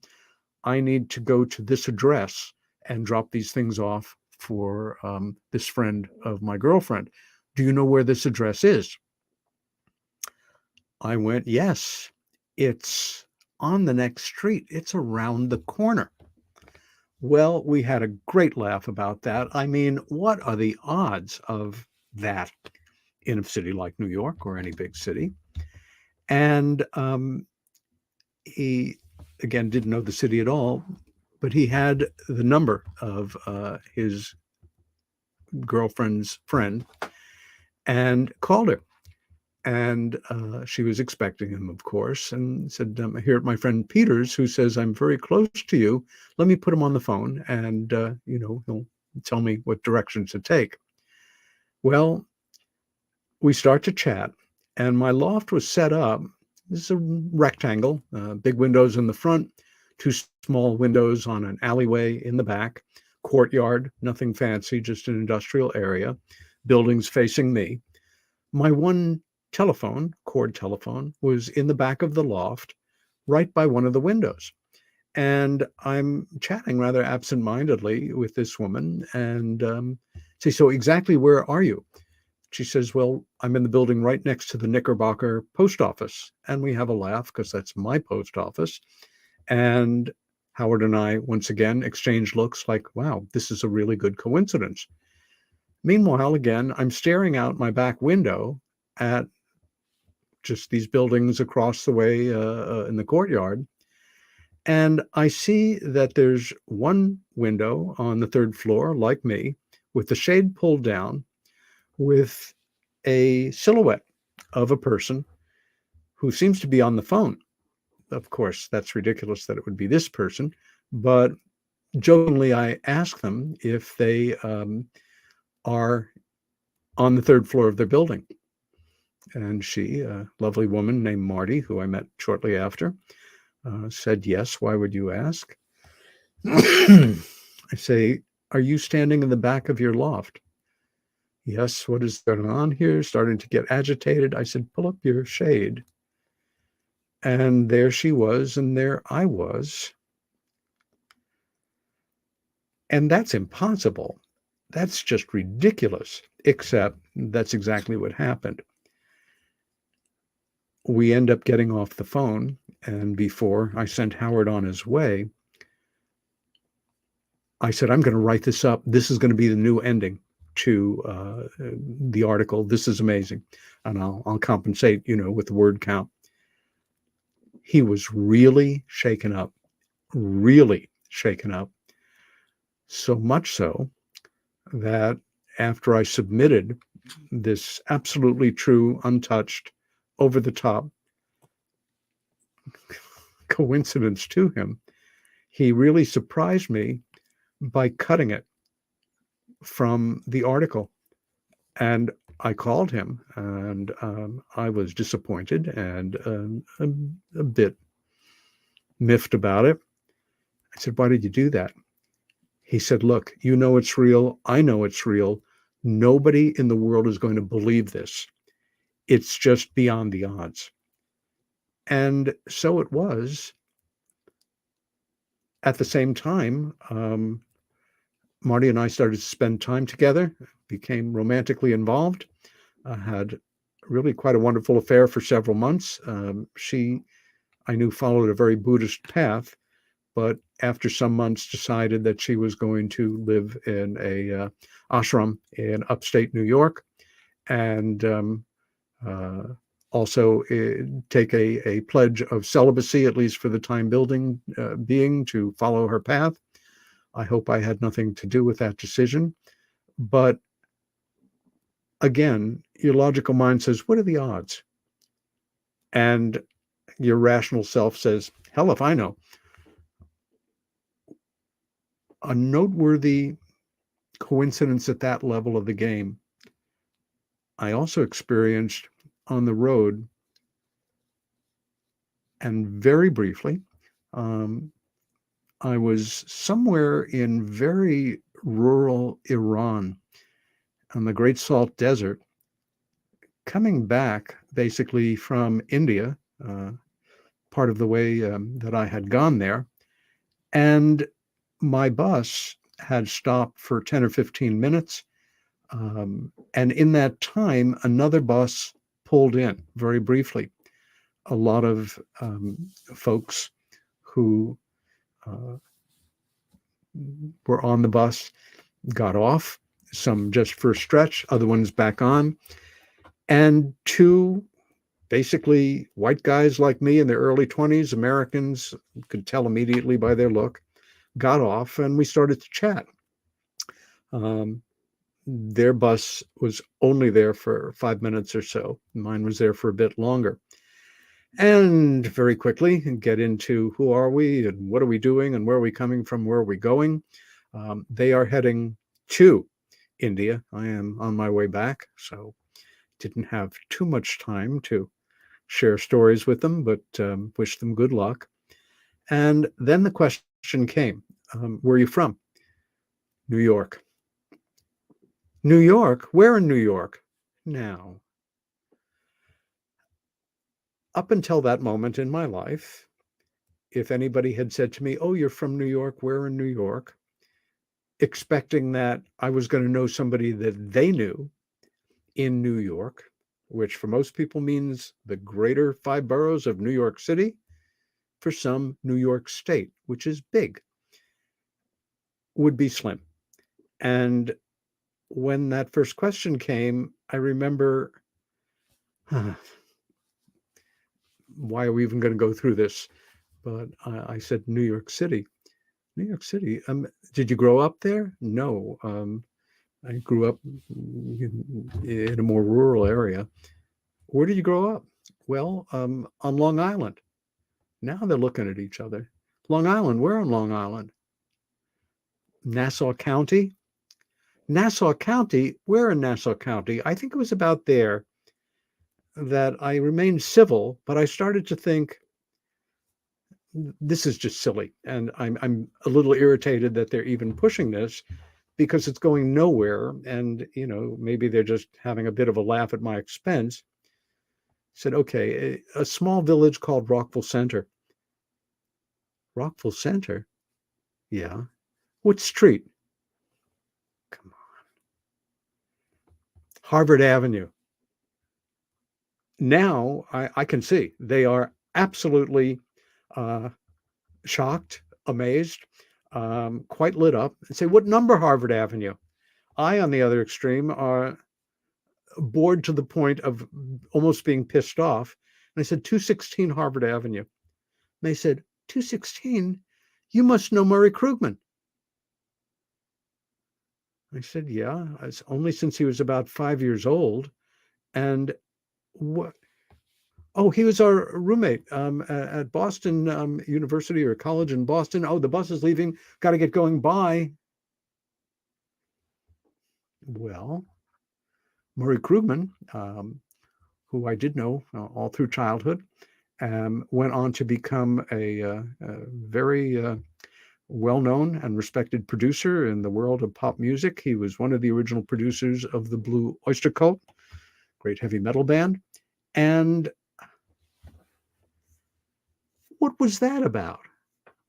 I need to go to this address and drop these things off for this friend of my girlfriend. Do you know where this address is? I went, yes, it's on the next street. It's around the corner. Well, we had a great laugh about that. I mean, what are the odds of that in a city like New York or any big city? And he, again, didn't know the city at all, but he had the number of his girlfriend's friend and called her. And she was expecting him, of course, and said, here at my friend Peter's, who says, I'm very close to you. Let me put him on the phone and, he'll tell me what direction to take. Well, we start to chat, and my loft was set up. This is a rectangle, big windows in the front, 2 small windows on an alleyway in the back, courtyard, nothing fancy, just an industrial area, buildings facing me. My one telephone, cord telephone, was in the back of the loft, right by one of the windows. And I'm chatting rather absentmindedly with this woman and say, so exactly where are you? She says, well, I'm in the building right next to the Knickerbocker post office. And we have a laugh because that's my post office. And Howard and I, once again, exchange looks like, wow, this is a really good coincidence. Meanwhile, again, I'm staring out my back window at just these buildings across the way in the courtyard. And I see that there's one window on the 3rd floor, like me, with the shade pulled down, with a silhouette of a person who seems to be on the phone. Of course, that's ridiculous that it would be this person, but jokingly, I ask them if they are on the 3rd floor of their building. And she, a lovely woman named Marty, who I met shortly after, said, yes, why would you ask? I say, are you standing in the back of your loft? Yes, what is going on here? Starting to get agitated. I said, pull up your shade. And there she was, and there I was. And that's impossible. That's just ridiculous, except that's exactly what happened. We end up getting off the phone, and before I sent Howard on his way, I said, I'm going to write this up. This is going to be the new ending to the article. This is amazing. And I'll compensate, with the word count. He was really shaken up, so much so that after I submitted this absolutely true, untouched, over-the-top coincidence to him, he really surprised me by cutting it from the article. And I called him, and I was disappointed and a bit miffed about it. I said, why did you do that? He said, look, you know it's real. I know it's real. Nobody in the world is going to believe this. It's just beyond the odds. And so it was. At the same time, Marty and I started to spend time together, became romantically involved, had really quite a wonderful affair for several months. She, I knew, followed a very Buddhist path, but after some months decided that she was going to live in a ashram in upstate New York, and also take a pledge of celibacy, at least for the time being, to follow her path. I hope I had nothing to do with that decision. But again, your logical mind says, what are the odds? And your rational self says, hell if I know. A noteworthy coincidence at that level of the game, I also experienced on the road, and very briefly. I was somewhere in very rural Iran on the Great Salt Desert, coming back basically from India, part of the way that I had gone there. And my bus had stopped for 10 or 15 minutes. And in that time, another bus pulled in very briefly. A lot of folks who were on the bus got off, some just for a stretch, other ones back on. And 2 basically white guys like me in their early 20s, Americans, could tell immediately by their look, got off, and we started to chat. their bus was only there for 5 minutes or so. Mine was there for a bit longer. And very quickly get into who are we and what are we doing and where are we coming from, where are we going. They are heading to India. I am on my way back, so didn't have too much time to share stories with them, but wish them good luck. And then the question came, where are you from? New York. New York? Where in New York? Now, up until that moment in my life, if anybody had said to me, oh, you're from New York, where in New York? Expecting that I was going to know somebody that they knew in New York, which for most people means the greater 5 boroughs of New York City, for some, New York State, which is big, would be slim. And when that first question came, I remember, why are we even going to go through this? But I said, New York City. New York City. Did you grow up there? No. I grew up in a more rural area. Where did you grow up? Well, on Long Island. Now they're looking at each other. Long Island, where on Long Island? Nassau County. Nassau County, where in Nassau County? I think it was about there that I remained civil, but I started to think, this is just silly. And I'm a little irritated that they're even pushing this because it's going nowhere. And, you know, maybe they're just having a bit of a laugh at my expense. Said, okay, a small village called Rockville Center. Rockville Center? Yeah. What street? Come on. Harvard Avenue. Now I can see they are absolutely shocked, amazed, quite lit up, and say, what number Harvard Avenue? I, on the other extreme, are bored to the point of almost being pissed off. And I said, 216 Harvard Avenue. And they said, 216? You must know Murray Krugman. I said, yeah, it's only since he was about 5 years old. And what? Oh, he was our roommate at Boston University or college in Boston. Oh, the bus is leaving. Got to get going. Bye. Well, Murray Krugman, who I did know all through childhood, went on to become a very well-known and respected producer in the world of pop music. He was one of the original producers of the Blue Oyster Cult, great heavy metal band. And what was that about?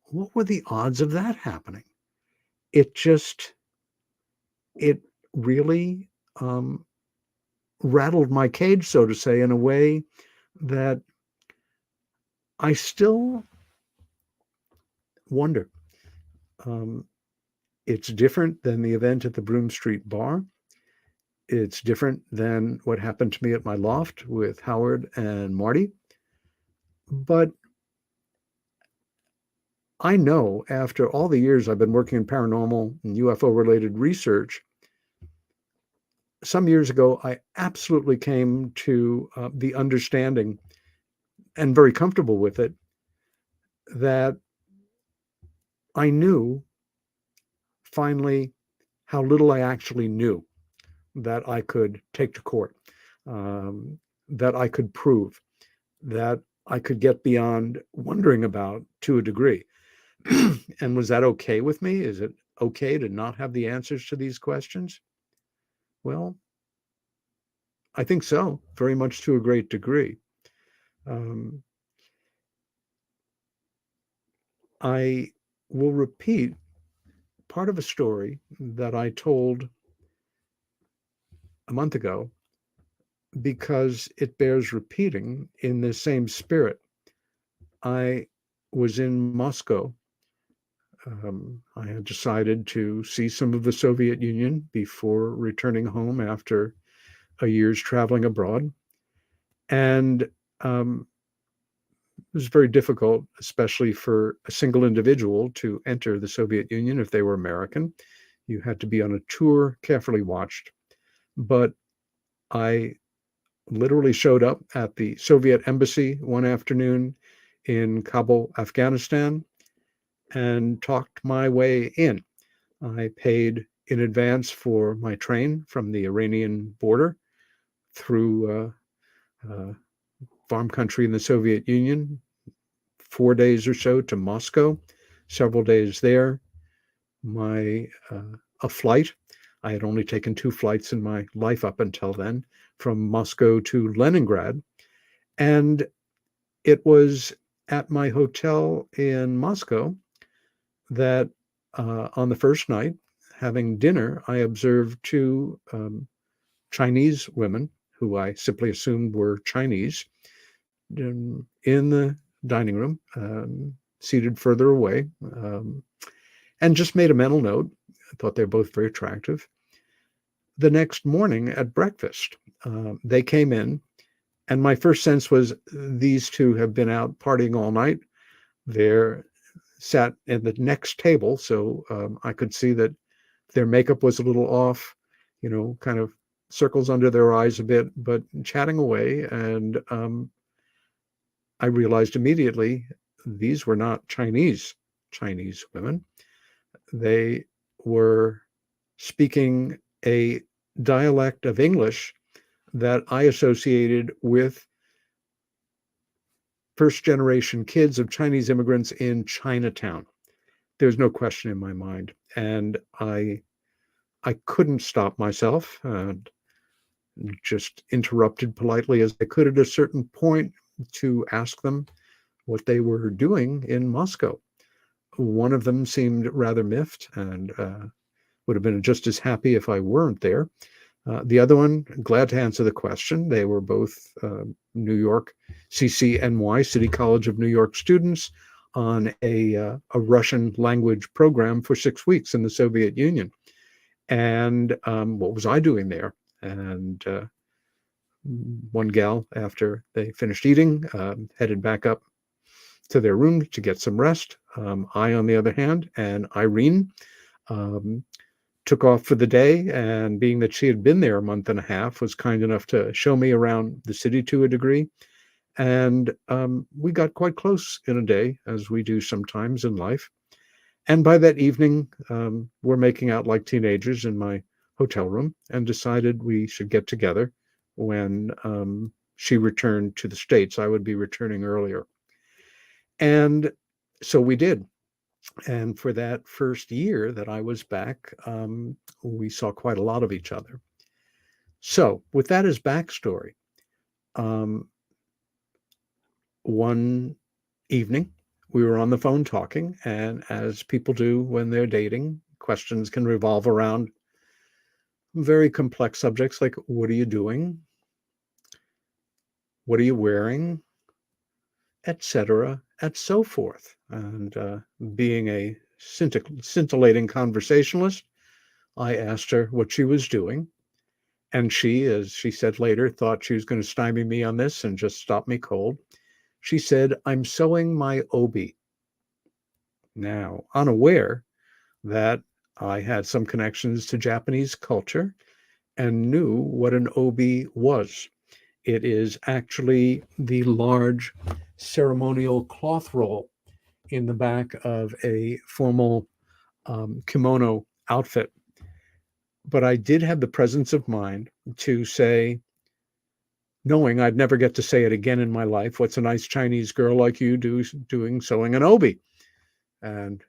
What were the odds of that happening? It really rattled my cage, so to say, in a way that I still wonder. It's different than the event at the Broome Street Bar. It's different than what happened to me at my loft with Howard and Marty. But I know after all the years I've been working in paranormal and UFO-related research, some years ago, I absolutely came to the understanding, and very comfortable with it, that I knew finally how little I actually knew that I could take to court, that I could prove, that I could get beyond wondering about to a degree. And was that okay with me? Is it okay to not have the answers to these questions? Well, I think so, very much to a great degree. I will repeat part of a story that I told a month ago because it bears repeating in the same spirit. I was in Moscow. I had decided to see some of the Soviet Union before returning home after a year's traveling abroad. And it was very difficult, especially for a single individual, to enter the Soviet Union if they were American. You had to be on a tour, carefully watched. But I literally showed up at the Soviet embassy one afternoon in Kabul, Afghanistan, and talked my way in. I paid in advance for my train from the Iranian border through farm country in the Soviet Union, 4 days or so to Moscow, several days there. A flight. I had only taken 2 flights in my life up until then, from Moscow to Leningrad. And it was at my hotel in Moscow that on the first night, having dinner, I observed 2 Chinese women who I simply assumed were Chinese in the dining room, seated further away, and just made a mental note. I thought they were both very attractive. The next morning at breakfast, they came in, and my first sense was these 2 have been out partying all night. They're sat at the next table, so I could see that their makeup was a little off, kind of circles under their eyes a bit, but chatting away. And I realized immediately these were not Chinese women. They were speaking a dialect of English that I associated with first-generation kids of Chinese immigrants in Chinatown. There's no question in my mind. And I couldn't stop myself, and just interrupted politely as I could at a certain point to ask them what they were doing in Moscow. One of them seemed rather miffed and would have been just as happy if I weren't there. The other one, glad to answer the question. They were both New York CCNY, City College of New York students, on a Russian language program for 6 weeks in the Soviet Union. And what was I doing there? And one gal, after they finished eating, headed back up to their room to get some rest. I, on the other hand, and Irene, took off for the day, and being that she had been there a month and a half, was kind enough to show me around the city to a degree. And we got quite close in a day, as we do sometimes in life. And by that evening, we're making out like teenagers in my hotel room, and decided we should get together when she returned to the States. I would be returning earlier. And so we did. And for that first year that I was back, we saw quite a lot of each other. So with that as backstory, one evening we were on the phone talking, and as people do when they're dating, questions can revolve around very complex subjects like, what are you doing? What are you wearing? Etc., and so forth. And being a scintillating conversationalist, I asked her what she was doing. And she, as she said later, thought she was going to stymie me on this and just stop me cold. She said, I'm sewing my obi. Now, unaware that I had some connections to Japanese culture and knew what an obi was. It is actually the large ceremonial cloth roll in the back of a formal kimono outfit. But I did have the presence of mind to say, knowing I'd never get to say it again in my life, what's a nice Chinese girl like you doing sewing an obi? And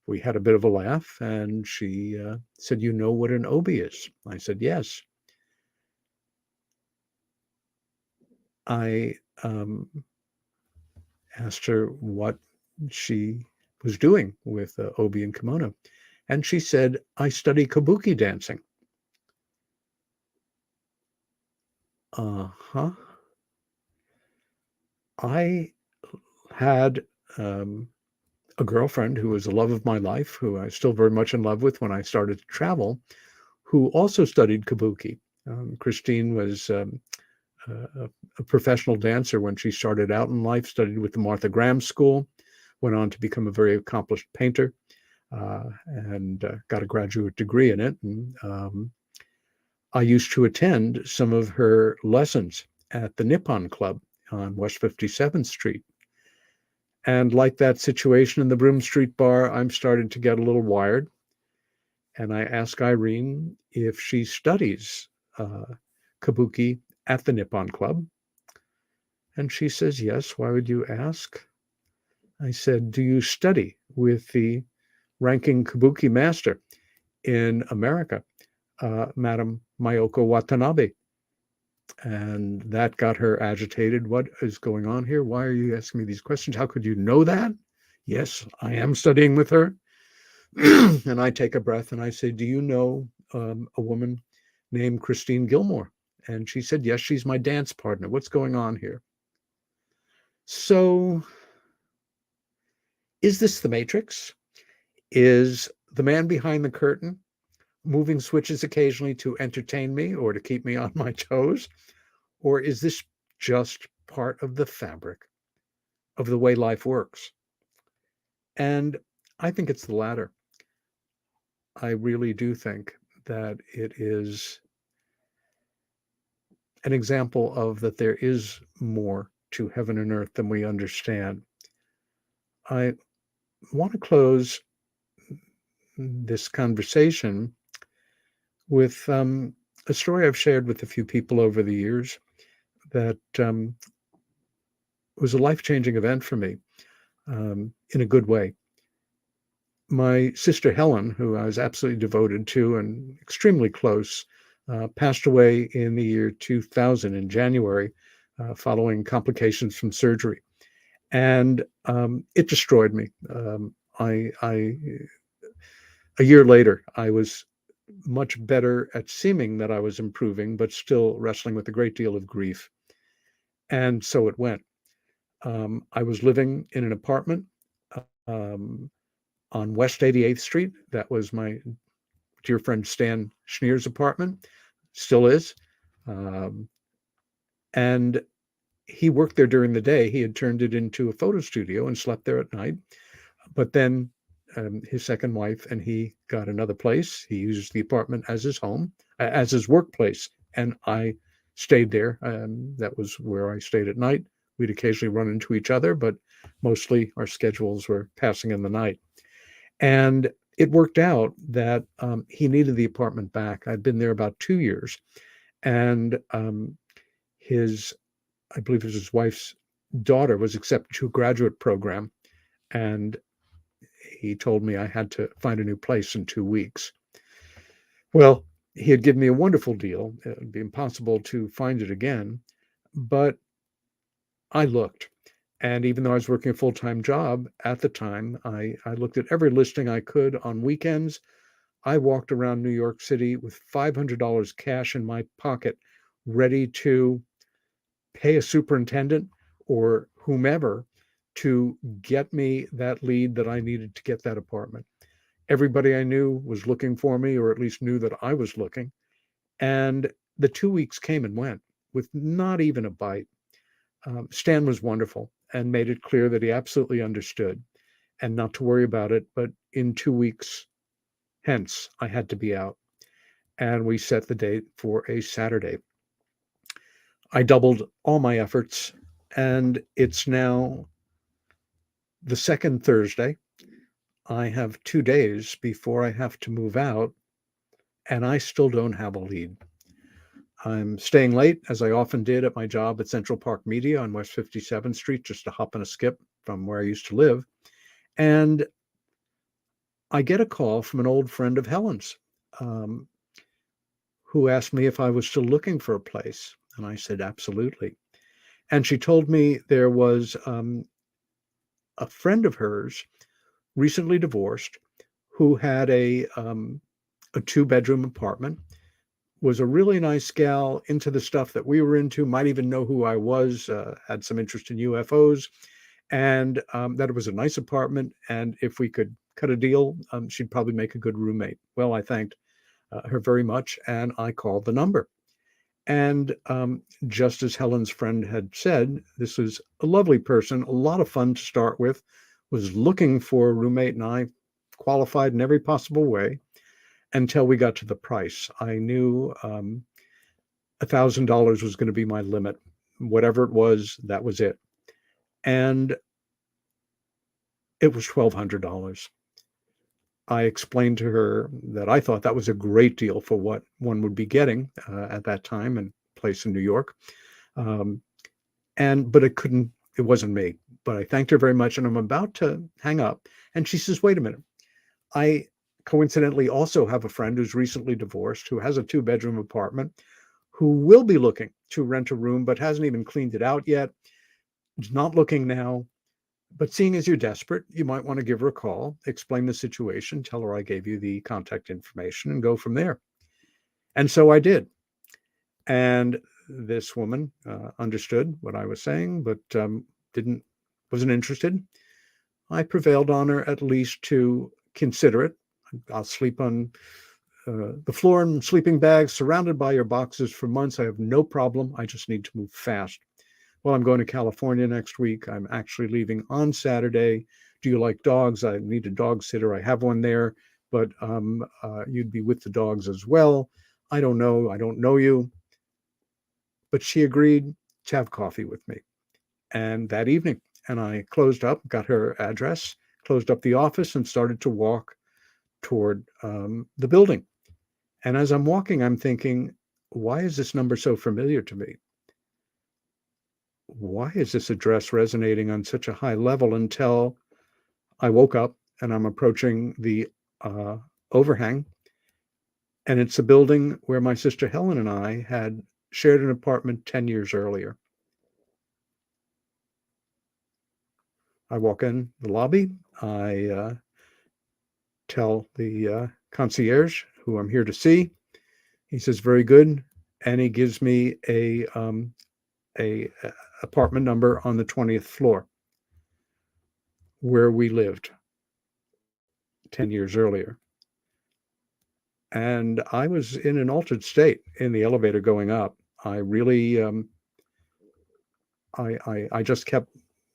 we had a bit of a laugh, and she said, you know what an obi is? I said, yes. I asked her what she was doing with obi and kimono. And she said, I study kabuki dancing. Uh-huh. I had a girlfriend who was the love of my life, who I was still very much in love with when I started to travel, who also studied kabuki. Christine was a professional dancer when she started out in life, studied with the Martha Graham School, went on to become a very accomplished painter. and got a graduate degree in it. And I used to attend some of her lessons at the Nippon Club on West 57th Street. And like that situation in the Broome Street Bar, I'm starting to get a little wired. And I ask Irene if she studies kabuki at the Nippon Club. And she says, yes. Why would you ask? I said, do you study with the ranking kabuki master in America, Madam Mayoko Watanabe? And that got her agitated. What is going on here? Why are you asking me these questions? How could you know that? Yes, I am studying with her. And I take a breath and I say, do you know a woman named Christine Gilmore? And she said, yes, she's my dance partner. What's going on here? So is this the Matrix? Is the man behind the curtain moving switches occasionally to entertain me or to keep me on my toes? Or is this just part of the fabric of the way life works? And I think it's the latter. I really do think that it is an example of that there is more to heaven and earth than we understand. I want to close this conversation with a story I've shared with a few people over the years that was a life-changing event for me in a good way. My sister Helen, who I was absolutely devoted to and extremely close, passed away in the year 2000 in January following complications from surgery. And it destroyed me. A year later, I was much better at seeming that I was improving, but still wrestling with a great deal of grief. And so it went. I was living in an apartment on West 88th Street. That was my dear friend Stan Schneer's apartment, still is. And he worked there during the day. He had turned it into a photo studio and slept there at night. But then his second wife and he got another place. He used the apartment as his home, as his workplace. And I stayed there. That was where I stayed at night. We'd occasionally run into each other, but mostly our schedules were passing in the night. And it worked out that he needed the apartment back. I'd been there about 2 years. And I believe it was his wife's daughter was accepted to a graduate program. And he told me I had to find a new place in 2 weeks. Well, he had given me a wonderful deal. It would be impossible to find it again. But I looked. And even though I was working a full-time job at the time, I looked at every listing I could on weekends. I walked around New York City with $500 cash in my pocket, ready to pay a superintendent or whomever to get me that lead that I needed to get that apartment. Everybody I knew was looking for me, or at least knew that I was looking. And the 2 weeks came and went with not even a bite. Stan was wonderful and made it clear that he absolutely understood and not to worry about it. But in 2 weeks hence, I had to be out. And we set the date for a Saturday. I doubled all my efforts, and it's now the second Thursday. I have 2 days before I have to move out, and I still don't have a lead. I'm staying late, as I often did at my job at Central Park Media on West 57th Street, just a hop and a skip from where I used to live. And I get a call from an old friend of Helen's who asked me if I was still looking for a place. And I said, absolutely. And she told me there was a friend of hers, recently divorced, who had a 2-bedroom apartment, was a really nice gal, into the stuff that we were into, might even know who I was, had some interest in UFOs, and that it was a nice apartment. And if we could cut a deal, she'd probably make a good roommate. Well, I thanked her very much, and I called the number. And just as Helen's friend had said, this was a lovely person, a lot of fun to start with, was looking for a roommate, and I qualified in every possible way until we got to the price. I knew $1,000 was going to be my limit. Whatever it was, that was it. And it was $1,200. I explained to her that I thought that was a great deal for what one would be getting at that time and place in New York. But it wasn't me. But I thanked her very much, and I'm about to hang up. And she says, wait a minute. I coincidentally also have a friend who's recently divorced, who has a 2-bedroom apartment, who will be looking to rent a room, but hasn't even cleaned it out yet. Is not looking now. But seeing as you're desperate, you might want to give her a call, explain the situation, tell her I gave you the contact information, and go from there. And so I did. And this woman understood what I was saying, but wasn't interested. I prevailed on her at least to consider it. I'll sleep on the floor in sleeping bags, surrounded by your boxes for months. I have no problem. I just need to move fast. Well, I'm going to California next week. I'm actually leaving on Saturday. Do you like dogs? I need a dog sitter. I have one there, but you'd be with the dogs as well. I don't know. I don't know you. But she agreed to have coffee with me. And that evening, and I closed up, got her address, closed up the office, and started to walk toward the building. And as I'm walking, I'm thinking, why is this number so familiar to me? Why is this address resonating on such a high level? Until I woke up and I'm approaching the overhang. And it's a building where my sister Helen and I had shared an apartment 10 years earlier. I walk in the lobby. I tell the concierge who I'm here to see. He says, very good. And he gives me a apartment number on the 20th floor where we lived 10 years earlier. And I was in an altered state in the elevator going up. I really, I just kept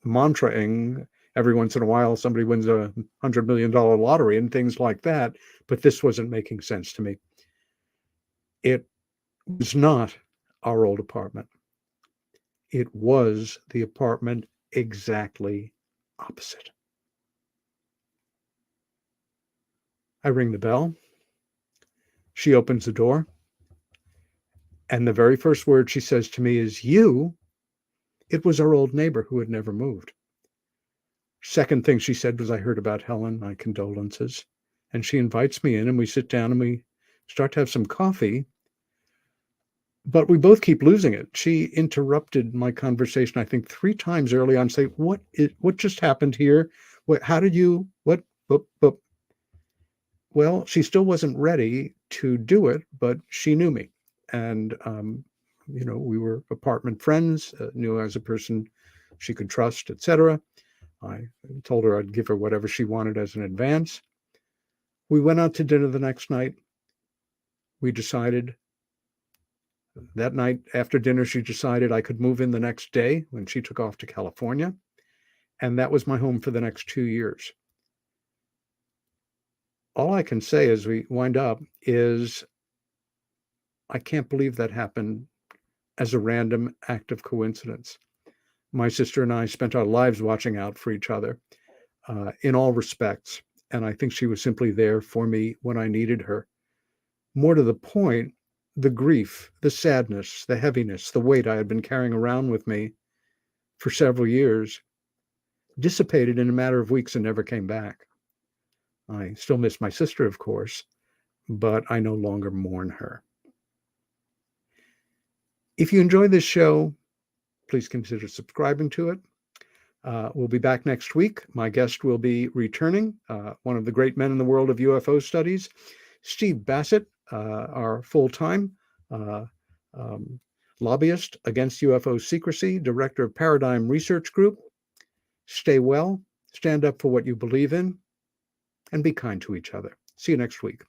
mantraing every once in a while somebody wins a $100 million lottery and things like that. But this wasn't making sense to me. It was not our old apartment. It was the apartment exactly opposite. I ring the bell. She opens the door. And the very first word she says to me is, you? It was our old neighbor who had never moved. Second thing she said was, I heard about Helen, my condolences. And she invites me in and we sit down and we start to have some coffee. But we both keep losing it. She interrupted my conversation, I think 3 times early on, say, what just happened here? How did you, what? Well, she still wasn't ready to do it, but she knew me. And, we were apartment friends, knew as a person she could trust, etc. I told her I'd give her whatever she wanted as an advance. We went out to dinner the next night. We decided that night after dinner, she decided I could move in the next day when she took off to California. And that was my home for the next 2 years. All I can say as we wind up is I can't believe that happened as a random act of coincidence. My sister and I spent our lives watching out for each other in all respects. And I think she was simply there for me when I needed her. More to the point, the grief, the sadness, the heaviness, the weight I had been carrying around with me for several years dissipated in a matter of weeks and never came back. I still miss my sister, of course, but I no longer mourn her. If you enjoy this show, please consider subscribing to it. We'll be back next week. My guest will be returning, one of the great men in the world of UFO studies, Steve Bassett, our full-time lobbyist against UFO secrecy, director of Paradigm Research Group. Stay well, stand up for what you believe in, and be kind to each other. See you next week.